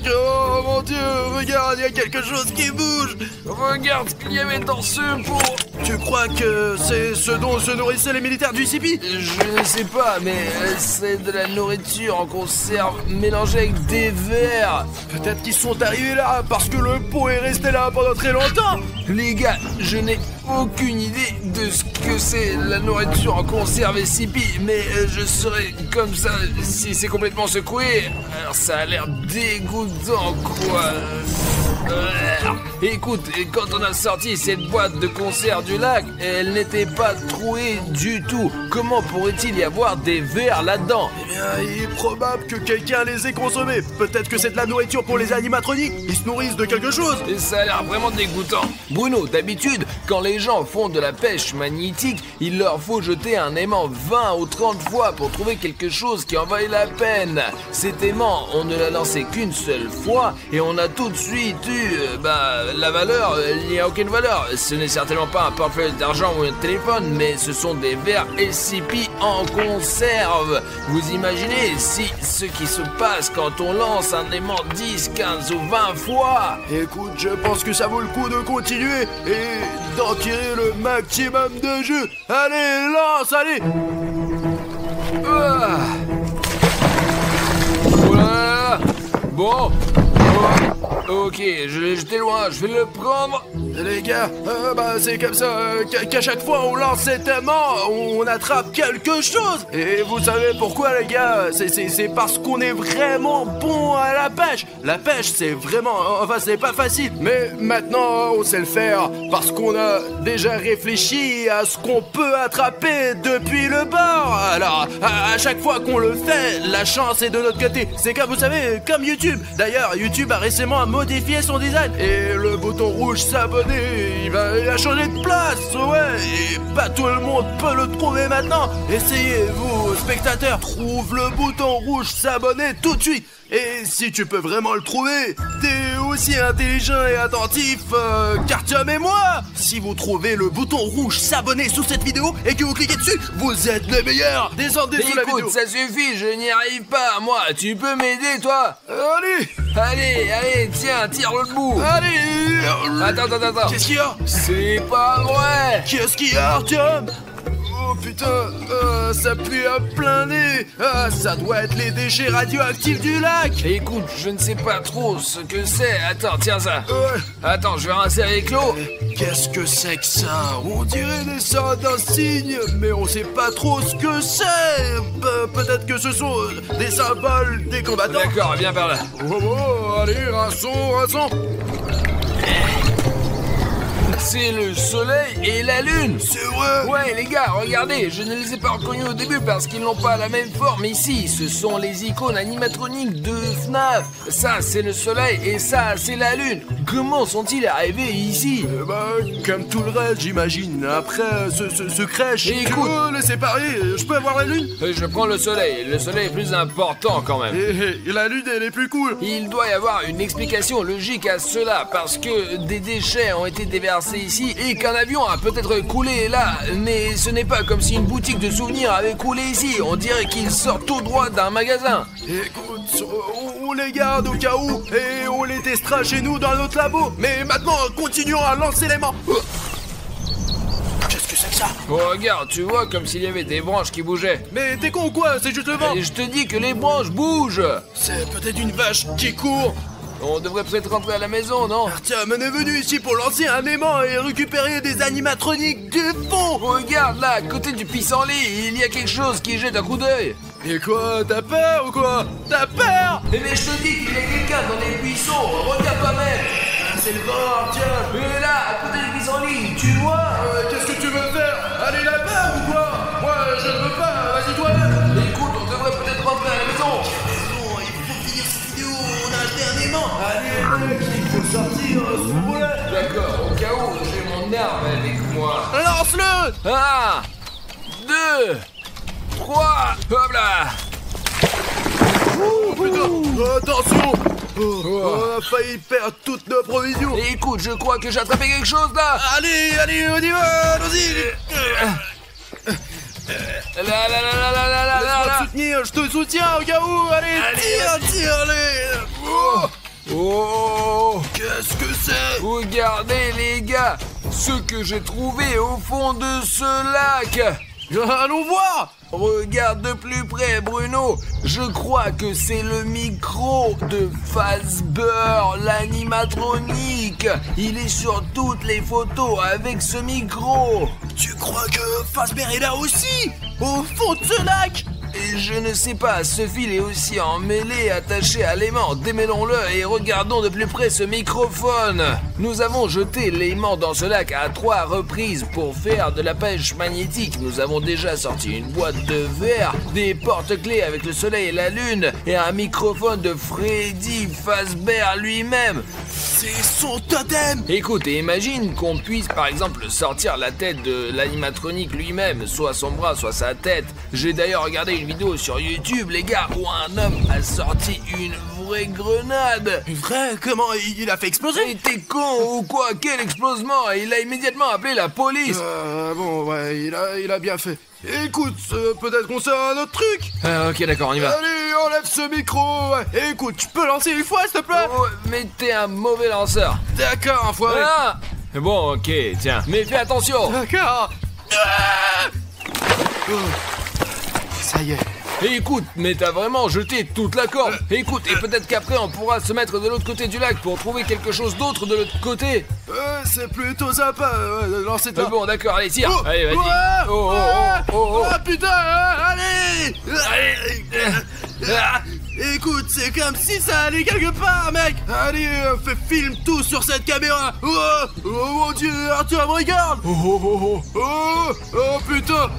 Speaker 3: Oh mon Dieu, regarde, il y a quelque chose qui bouge.
Speaker 1: Regarde ce qu'il y avait dans ce pot.
Speaker 3: Tu crois que c'est ce dont se nourrissaient les militaires du CP?
Speaker 1: Je ne sais pas, mais c'est de la nourriture en conserve mélangée avec des vers.
Speaker 3: Peut-être qu'ils sont arrivés là parce que le pot est resté là pendant très longtemps.
Speaker 1: Les gars, je n'ai aucune idée de ce que c'est la nourriture en conserve SCP, mais je serais comme ça si c'est complètement secoué. Alors ça a l'air dégoûtant quoi. Écoute, quand on a sorti cette boîte de conserve du lac, elle n'était pas trouée du tout. Comment pourrait-il y avoir des vers là-dedans?
Speaker 3: Eh bien, il est probable que quelqu'un les ait consommés. Peut-être que c'est de la nourriture pour les animatroniques. Ils se nourrissent de quelque chose.
Speaker 1: Et ça a l'air vraiment dégoûtant. Bruno, d'habitude, quand les gens font de la pêche magnétique, il leur faut jeter un aimant 20 ou 30 fois pour trouver quelque chose qui en vaille la peine. Cet aimant, on ne l'a lancé qu'une seule fois et on a tout de suite eu, la valeur, il n'y a aucune valeur. Ce n'est certainement pas un portefeuille d'argent ou un téléphone, mais ce sont des vers SCP en conserve. Vous imaginez si ce qui se passe quand on lance un aimant 10, 15 ou 20 fois?
Speaker 3: Écoute, je pense que ça vaut le coup de continuer et d'en tirer le maximum de jus. Allez, lance, allez.
Speaker 1: Oh là là. Bon, Ok, j'étais loin, je vais le prendre.
Speaker 7: Les gars, c'est comme ça qu'à chaque fois on lance cet aimant, on attrape quelque chose. Et vous savez pourquoi, les gars? C'est parce qu'on est vraiment bon à la pêche. La pêche, c'est vraiment, enfin c'est pas facile. Mais maintenant on sait le faire parce qu'on a déjà réfléchi à ce qu'on peut attraper depuis le bord. Alors à chaque fois qu'on le fait, la chance est de notre côté. C'est comme, vous savez, comme YouTube. D'ailleurs, YouTube a récemment modifié son design et le bouton rouge s'abonner, il a changé de place, ouais, et pas tout le monde peut le trouver maintenant. Essayez, vous, spectateurs, trouve le bouton rouge s'abonner tout de suite. Et si tu peux vraiment le trouver, t'es aussi intelligent et attentif qu'Artyom et moi. Si vous trouvez le bouton rouge s'abonner sous cette vidéo et que vous cliquez dessus, vous êtes les meilleurs. Descendez sous la vidéo.
Speaker 1: Écoute, ça suffit, je n'y arrive pas, moi. Tu peux m'aider, toi? Allez, tiens, tire le bout.
Speaker 7: Allez.
Speaker 1: Attends.
Speaker 7: Qu'est-ce qu'il y a?
Speaker 1: C'est pas vrai.
Speaker 7: Qu'est-ce qu'il y a, Artyom? Oh putain, ça pue à plein nez. Ça doit être les déchets radioactifs du lac.
Speaker 1: Écoute, je ne sais pas trop ce que c'est. Attends, tiens ça.
Speaker 7: Ouais.
Speaker 1: Attends, je vais rincer avec l'eau.
Speaker 7: Qu'est-ce que c'est que ça? On dirait des seins d'un cygne, mais on sait pas trop ce que c'est. Peut-être que ce sont des symboles des combattants.
Speaker 1: D'accord, viens par là.
Speaker 7: Oh, allez, rinçons.
Speaker 1: C'est le soleil et la lune.
Speaker 7: C'est vrai.
Speaker 1: Ouais, les gars, regardez, je ne les ai pas reconnus au début parce qu'ils n'ont pas la même forme ici. Ce sont les icônes animatroniques de FNAF. Ça, c'est le soleil et ça, c'est la lune. Comment sont-ils arrivés ici?
Speaker 7: Comme tout le reste, j'imagine. Après, ce crèche,
Speaker 1: Écoute.
Speaker 7: tu veux les séparer? Je peux avoir la lune?
Speaker 1: Je prends le soleil. Le soleil est plus important quand même.
Speaker 7: Et la lune, elle est plus cool.
Speaker 1: Il doit y avoir une explication logique à cela parce que des déchets ont été déversés ici et qu'un avion a peut-être coulé là, mais ce n'est pas comme si une boutique de souvenirs avait coulé ici. On dirait qu'il sort tout droit d'un magasin.
Speaker 7: Écoute, on les garde au cas où et on les testera chez nous dans notre labo. Mais maintenant, continuons à lancer l'aimant. Qu'est-ce que c'est que ça?
Speaker 1: Oh, regarde, tu vois comme s'il y avait des branches qui bougeaient.
Speaker 7: Mais t'es con ou quoi? C'est juste le vent.
Speaker 1: Et je te dis que les branches bougent.
Speaker 7: C'est peut-être une vache qui court.
Speaker 1: On devrait peut-être rentrer à la maison, non?
Speaker 7: Artyom est venu ici pour lancer un aimant et récupérer des animatroniques du fond.
Speaker 1: Regarde là, à côté du pissenlit, il y a quelque chose qui jette un coup d'œil.
Speaker 7: Et quoi? T'as peur ou quoi? T'as peur?
Speaker 1: Mais je te dis qu'il y a quelqu'un dans les buissons, regarde toi-même.
Speaker 7: C'est le vent, Artyom.
Speaker 1: Mais là, à côté du pissenlit, tu vois?
Speaker 7: Qu'est-ce que tu veux faire? Aller là-bas ou quoi? Moi, je ne veux pas. Vas-y toi-même.
Speaker 1: Écoute, on devrait peut-être rentrer à la maison.
Speaker 7: Il faut finir cette vidéo. On a acheté un aimant. Allez, mec, il faut sortir ce boulet.
Speaker 1: D'accord, au cas où, j'ai mon arme avec moi.
Speaker 7: Lance-le.
Speaker 1: 1, 2, 3, hop là.
Speaker 7: Oh putain, attention. On a failli perdre toutes nos provisions.
Speaker 1: Écoute, je crois que j'ai attrapé quelque chose là.
Speaker 7: Allez, on y va, allons-y.
Speaker 1: Là.
Speaker 7: Laisse-moi te soutenir, je te soutiens au cas où. Allez. Tire, allez.
Speaker 1: Oh,
Speaker 7: Qu'est-ce que c'est?
Speaker 1: regardez les gars, ce que j'ai trouvé au fond de ce lac.
Speaker 7: Allons voir.
Speaker 1: Regarde de plus près, Bruno. Je crois que c'est le micro de Fazbear, l'animatronique. Il est sur toutes les photos avec ce micro.
Speaker 7: Tu crois que Fazbear est là aussi? Au fond de ce lac?
Speaker 1: Et je ne sais pas, ce fil est aussi emmêlé, attaché à l'aimant. Démêlons-le et regardons de plus près ce microphone. Nous avons jeté l'aimant dans ce lac à 3 reprises pour faire de la pêche magnétique. Nous avons déjà sorti une boîte de verre, des porte-clés avec le soleil et la lune, et un microphone de Freddy Fazbear lui-même.
Speaker 7: C'est son totem.
Speaker 1: Écoute, et imagine qu'on puisse par exemple sortir la tête de l'animatronique lui-même, soit son bras, soit sa tête. J'ai d'ailleurs regardé une vidéo sur YouTube, les gars, où un homme a sorti une vraie grenade.
Speaker 7: Une vraie? Comment il a fait exploser?
Speaker 1: Mais t'es con ou quoi? Quel explosement! Il a immédiatement appelé la police.
Speaker 7: Bon, ouais, il a bien fait. Écoute, peut-être qu'on sait un autre truc.
Speaker 1: Ok, d'accord, on y va.
Speaker 7: Allez, enlève ce micro. Ouais. Écoute, tu peux lancer une fois, s'il te plaît?
Speaker 1: Oh, mais t'es un mauvais lanceur.
Speaker 7: D'accord, enfoiré.
Speaker 1: Ah! Bon, ok, tiens, mais fais attention.
Speaker 7: D'accord. Ça y est,
Speaker 1: Écoute, mais t'as vraiment jeté toute la corde. Écoute, et peut-être qu'après on pourra se mettre de l'autre côté du lac pour trouver quelque chose d'autre de l'autre côté.
Speaker 7: C'est plutôt sympa, lancez-toi.
Speaker 1: Bon, d'accord, allez, tire.
Speaker 7: Oh,
Speaker 1: Allez, vas-y.
Speaker 7: oh,
Speaker 1: Oh.
Speaker 7: Ah putain, allez. Écoute, c'est comme si ça allait quelque part, mec. Allez, filme tout sur cette caméra. Oh mon dieu, Arthur, regarde. Oh putain.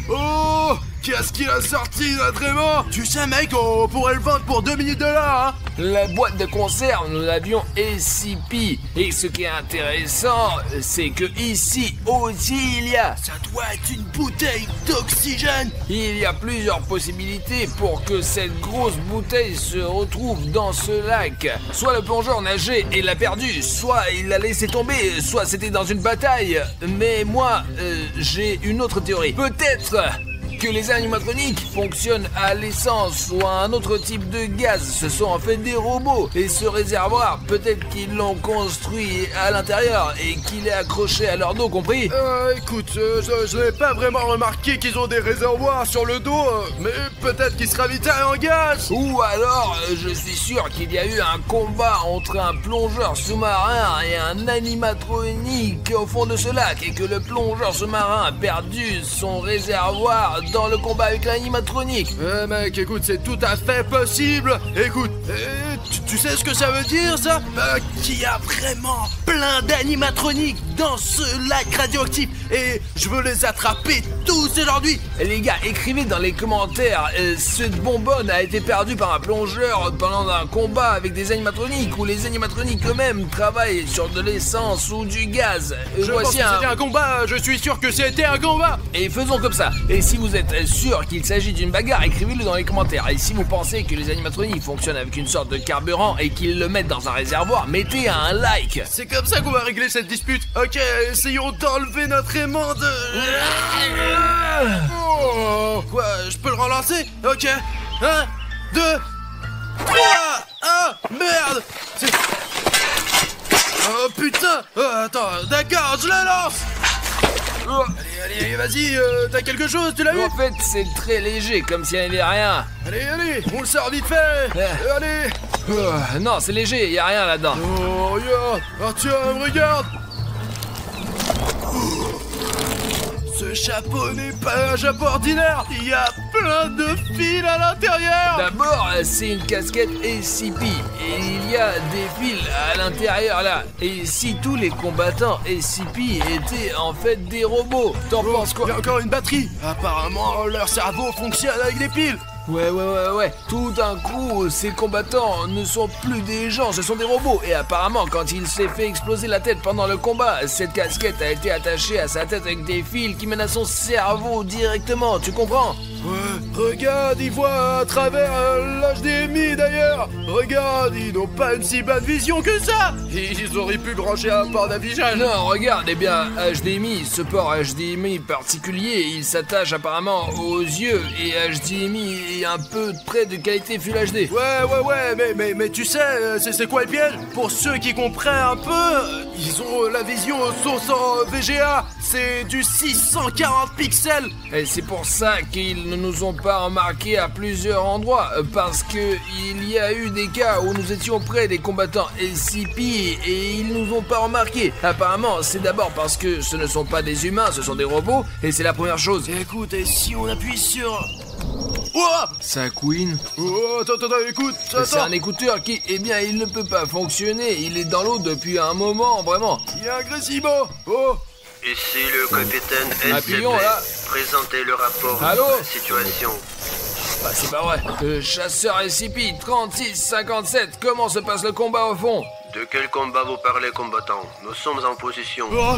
Speaker 7: Oh, qu'est-ce qu'il a sorti là, vraiment? Tu sais, mec, on pourrait le vendre pour 2000 $, hein.
Speaker 1: La boîte de conserve, nous l'avions SCP. Et ce qui est intéressant, c'est que ici aussi il y a.
Speaker 7: Ça doit être une bouteille d'oxygène.
Speaker 1: Il y a plusieurs possibilités pour que cette grosse bouteille se retrouve dans ce lac. Soit le plongeur nageait et l'a perdu, soit il l'a laissé tomber, soit c'était dans une bataille. Mais moi, j'ai une autre théorie. Peut-être que les animatroniques fonctionnent à l'essence ou à un autre type de gaz. Ce sont en fait des robots. Et ce réservoir, peut-être qu'ils l'ont construit à l'intérieur et qu'il est accroché à leur dos, compris?
Speaker 7: Écoute, je n'ai pas vraiment remarqué qu'ils ont des réservoirs sur le dos, mais peut-être qu'ils se ravitaillent en gaz.
Speaker 1: Ou alors, je suis sûr qu'il y a eu un combat entre un plongeur sous-marin et un animatronique au fond de ce lac et que le plongeur sous-marin a perdu son réservoir dans le combat avec l'animatronique.
Speaker 7: Mec, écoute, c'est tout à fait possible. Écoute, tu sais ce que ça veut dire, ça? Qu'il y a vraiment plein d'animatroniques dans ce lac radioactif et je veux les attraper tous aujourd'hui.
Speaker 1: Les gars, écrivez dans les commentaires, cette bonbonne a été perdue par un plongeur pendant un combat avec des animatroniques ou les animatroniques eux-mêmes travaillent sur de l'essence ou du gaz.
Speaker 7: Je pense que c'était un combat, je suis sûr que c'était un combat.
Speaker 1: Et faisons comme ça. Et si vous êtes sûr qu'il s'agit d'une bagarre, écrivez-le dans les commentaires. Et si vous pensez que les animatroniques fonctionnent avec une sorte de carburant et qu'ils le mettent dans un réservoir, mettez un like.
Speaker 7: C'est comme ça qu'on va régler cette dispute. Ok, essayons d'enlever notre aimant de... Quoi, je peux le relancer? Ok, 1, 2, 3. Ah, merde. Oh putain. Attends, d'accord, je le lance. Allez, vas-y, t'as quelque chose, tu l'as vu?
Speaker 1: En fait, c'est très léger, comme s'il n'y avait rien.
Speaker 7: Allez, on le sort vite fait. Allez.
Speaker 1: Non, c'est léger, y a rien là-dedans.
Speaker 7: Oh, regarde. Tiens, regarde. Ce chapeau n'est pas un chapeau ordinaire. Il y a plein de fils à l'intérieur.
Speaker 1: D'abord, c'est une casquette SCP et il y a des fils à l'intérieur là. Et si tous les combattants SCP étaient en fait des robots, t'en penses quoi?
Speaker 7: Il y a encore une batterie. Apparemment, leur cerveau fonctionne avec des piles.
Speaker 1: Ouais. Tout d'un coup, ces combattants ne sont plus des gens, ce sont des robots. Et apparemment, quand il s'est fait exploser la tête pendant le combat, cette casquette a été attachée à sa tête avec des fils qui mènent à son cerveau directement, tu comprends?
Speaker 7: Ouais, regarde, ils voient à travers l'HDMI d'ailleurs. Regarde, ils n'ont pas une si bonne vision que ça. Ils auraient pu brancher un port d'affichage.
Speaker 1: Non, regarde, eh bien, HDMI, ce port HDMI particulier, il s'attache apparemment aux yeux et HDMI est un peu près de qualité Full HD.
Speaker 7: Ouais, mais tu sais, c'est quoi le piège? Pour ceux qui comprennent un peu, ils ont la vision source en VGA, c'est du 640 pixels.
Speaker 1: Et c'est pour ça qu'ils ne nous ont pas remarqué à plusieurs endroits, parce que il y a eu des cas où nous étions près des combattants SCP et ils nous ont pas remarqué. Apparemment, c'est d'abord parce que ce ne sont pas des humains, ce sont des robots, et c'est la première chose.
Speaker 7: Écoute, et si on appuie sur... Oh!
Speaker 1: Ça couine.
Speaker 7: Oh, attends, écoute,
Speaker 1: c'est un écouteur qui, eh bien, il ne peut pas fonctionner, il est dans l'eau depuis un moment, vraiment.
Speaker 7: Il y a un Gressimo. Oh!
Speaker 8: Ici le capitaine SCP.
Speaker 1: Appuyons là.
Speaker 8: Présentez le rapport
Speaker 1: Allô?
Speaker 8: de la situation.
Speaker 1: Bah, c'est pas vrai. Chasseur SCP 3657, comment se passe le combat au fond?
Speaker 8: De quel combat vous parlez, combattant? Nous sommes en position.
Speaker 7: Oh!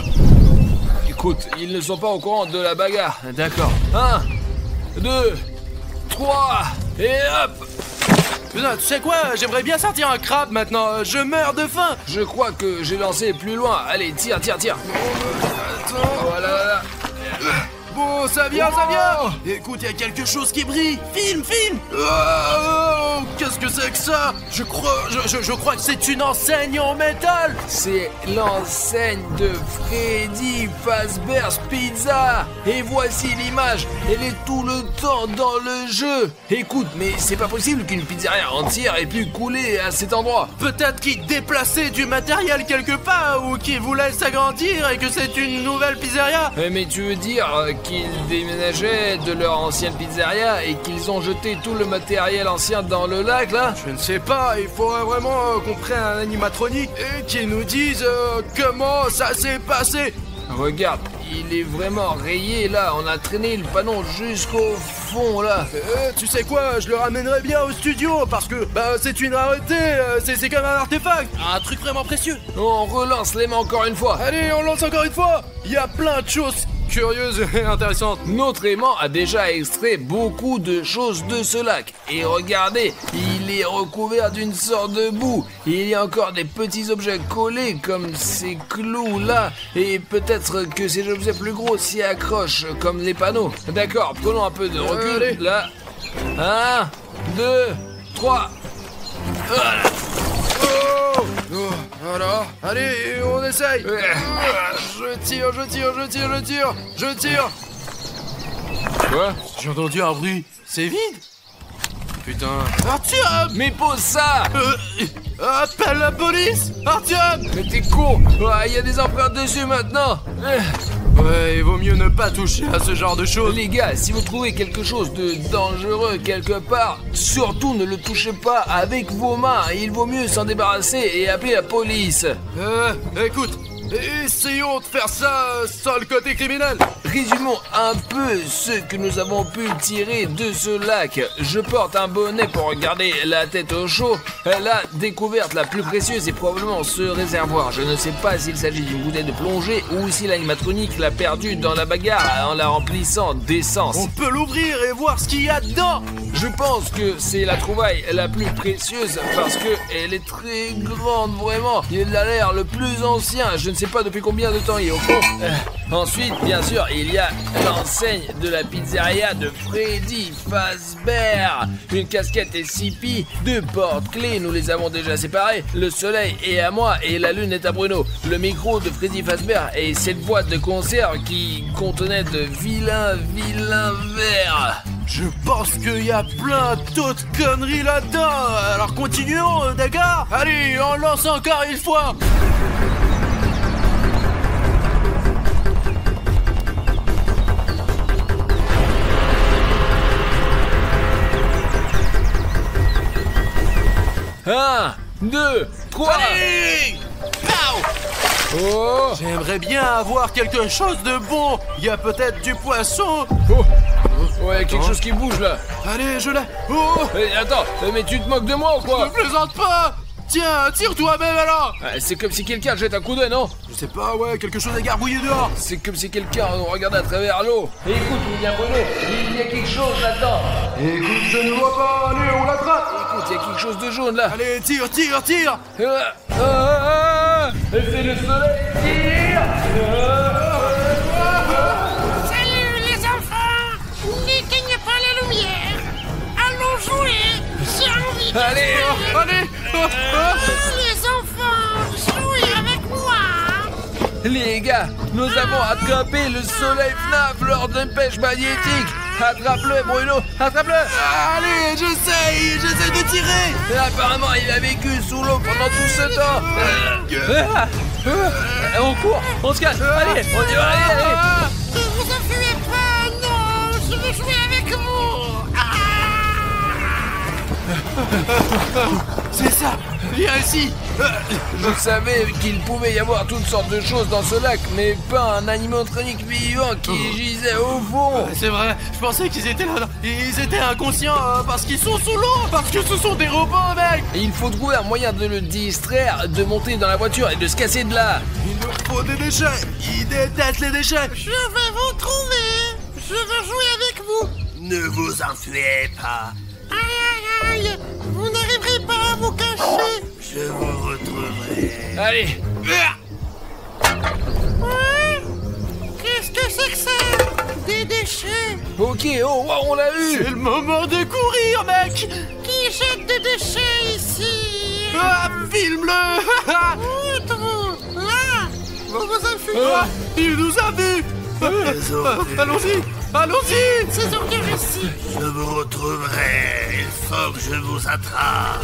Speaker 1: Écoute, ils ne sont pas au courant de la bagarre. D'accord. 1, 2, 3, et hop!
Speaker 7: Putain, tu sais quoi? J'aimerais bien sortir un crabe maintenant. Je meurs de faim.
Speaker 1: Je crois que j'ai lancé plus loin. Allez, tire.
Speaker 7: Attends.
Speaker 1: Voilà.
Speaker 7: Bon, ça vient. Écoute, il y a quelque chose qui brille. Filme. Oh, qu'est-ce que c'est que ça? Je crois que c'est une enseigne en métal.
Speaker 1: C'est l'enseigne de Freddy Fazbear's Pizza. Et voici l'image. Elle est tout le temps dans le jeu. Écoute, mais c'est pas possible qu'une pizzeria entière ait pu couler à cet endroit.
Speaker 7: Peut-être qu'ils déplaçaient du matériel quelque part ou qu'ils voulaient s'agrandir et que c'est une nouvelle pizzeria.
Speaker 1: Mais tu veux dire qu'ils déménageaient de leur ancienne pizzeria et qu'ils ont jeté tout le matériel ancien dans le lac là?
Speaker 7: Je ne sais pas, il faudrait vraiment qu'on prenne un animatronique et qu'il nous dise comment ça s'est passé.
Speaker 1: Regarde, il est vraiment rayé là, on a traîné le panneau jusqu'au fond là.
Speaker 7: Tu sais quoi, je le ramènerai bien au studio parce que c'est une rareté, c'est comme un artefact, un truc vraiment précieux.
Speaker 1: On relance les mains encore une fois.
Speaker 7: Allez, on lance encore une fois. Il y a plein de choses curieuses et intéressantes.
Speaker 1: Notre aimant a déjà extrait beaucoup de choses de ce lac. Et regardez, il est recouvert d'une sorte de boue. Il y a encore des petits objets collés comme ces clous là. Et peut-être que ces objets plus gros s'y accrochent comme les panneaux. D'accord, prenons un peu de recul.
Speaker 7: Allez.
Speaker 1: Là. 1, 2, 3. Voilà.
Speaker 7: Oh, voilà, allez, on essaye. Je tire.
Speaker 1: Quoi?
Speaker 7: J'ai entendu un bruit, c'est vide. Putain. Artyom!
Speaker 1: Mais pose ça!
Speaker 7: Appelle la police! Artyom!
Speaker 1: Mais t'es con! Il y a des empreintes dessus maintenant!
Speaker 7: Ouais, il vaut mieux ne pas toucher à ce genre de choses.
Speaker 1: Les gars, si vous trouvez quelque chose de dangereux quelque part, surtout ne le touchez pas avec vos mains. Il vaut mieux s'en débarrasser et appeler la police.
Speaker 7: Écoute, essayons de faire ça sans le côté criminel.
Speaker 1: Résumons un peu ce que nous avons pu tirer de ce lac. Je porte un bonnet pour regarder la tête au chaud. La découverte la plus précieuse est probablement ce réservoir. Je ne sais pas s'il s'agit d'une bouteille de plongée ou si l'animatronique l'a perdue dans la bagarre en la remplissant d'essence.
Speaker 7: On peut l'ouvrir et voir ce qu'il y a dedans.
Speaker 1: Je pense que c'est la trouvaille la plus précieuse parce que elle est très grande, vraiment. Il a l'air le plus ancien. Je ne sais pas depuis combien de temps il est au fond. Ensuite, bien sûr, il y a l'enseigne de la pizzeria de Freddy Fazbear. Une casquette SCP, 2 porte-clés, nous les avons déjà séparés. Le soleil est à moi et la lune est à Bruno. Le micro de Freddy Fazbear et cette boîte de conserve qui contenait de vilains verres.
Speaker 7: Je pense qu'il y a plein d'autres conneries là-dedans. Alors continuons, d'accord? Allez, on lance encore une fois.
Speaker 1: Un, 2, 3.
Speaker 7: Allez!
Speaker 1: Oh!
Speaker 7: J'aimerais bien avoir quelque chose de bon. Il y a peut-être du poisson.
Speaker 1: Oh! Ouais, quelque chose qui bouge là.
Speaker 7: Allez, je l'ai. Oh!
Speaker 1: Attends, mais tu te moques de moi ou quoi?
Speaker 7: Ne plaisante pas. Tiens, tire toi-même alors.
Speaker 1: C'est comme si quelqu'un jette un coup d'œil, non?
Speaker 7: Je sais pas, ouais, quelque chose à garbouiller dehors.
Speaker 1: C'est comme si quelqu'un regardait à travers l'eau. Écoute, il y a Bruno, il y a quelque chose là-dedans.
Speaker 7: Écoute, je ne vois pas. Allez, on l'attrape.
Speaker 1: Écoute, il y a quelque chose de jaune là.
Speaker 7: Allez, tire.
Speaker 1: C'est le soleil, tire.
Speaker 9: Salut les enfants! N'éteignez pas la lumière! Allons jouer! J'ai envie de
Speaker 1: Allez,
Speaker 9: jouer.
Speaker 7: Allez.
Speaker 9: Les enfants, jouez avec moi!
Speaker 1: Les gars, nous avons attrapé le soleil FNAF lors d'une pêche magnétique. Attrape-le, Bruno, attrape-le.
Speaker 7: Allez, j'essaye de tirer.
Speaker 1: Et apparemment, il a vécu sous l'eau pendant tout ce temps. On court, on se cache. Allez, on y va, allez.
Speaker 9: Ne vous enfuyez pas! Non! Je veux jouer avec vous!
Speaker 7: C'est ça. Viens ici.
Speaker 1: Je savais qu'il pouvait y avoir toutes sortes de choses dans ce lac, mais pas un animatronique vivant qui gisait au fond.
Speaker 7: C'est vrai, je pensais qu'ils étaient là. Ils étaient inconscients parce qu'ils sont sous l'eau. Parce que ce sont des robots, mec.
Speaker 1: Il faut trouver un moyen de le distraire, de monter dans la voiture et de se casser de là.
Speaker 7: Il nous faut des déchets. Ils détestent les déchets.
Speaker 9: Je vais vous trouver! Je veux jouer avec vous!
Speaker 8: Ne vous enfuyez pas,
Speaker 9: Aïe aïe aïe! Vous n'arriverez pas à vous cacher!
Speaker 8: je vous retrouverai.
Speaker 1: Allez.
Speaker 9: Ouais? Qu'est-ce que c'est que ça? Des déchets!
Speaker 1: Ok, oh, wow, on l'a eu.
Speaker 7: C'est le moment de courir, mec.
Speaker 9: Qui Qui jette des déchets ici?
Speaker 7: Ah, filme-le.
Speaker 9: Où êtes-vous? Là! Vous vous infiltrez!
Speaker 7: Ah, il nous a vus. Allons-y, allons-y.
Speaker 9: Ces ordures ici!
Speaker 10: Je vous retrouverai. Il faut que je vous attrape.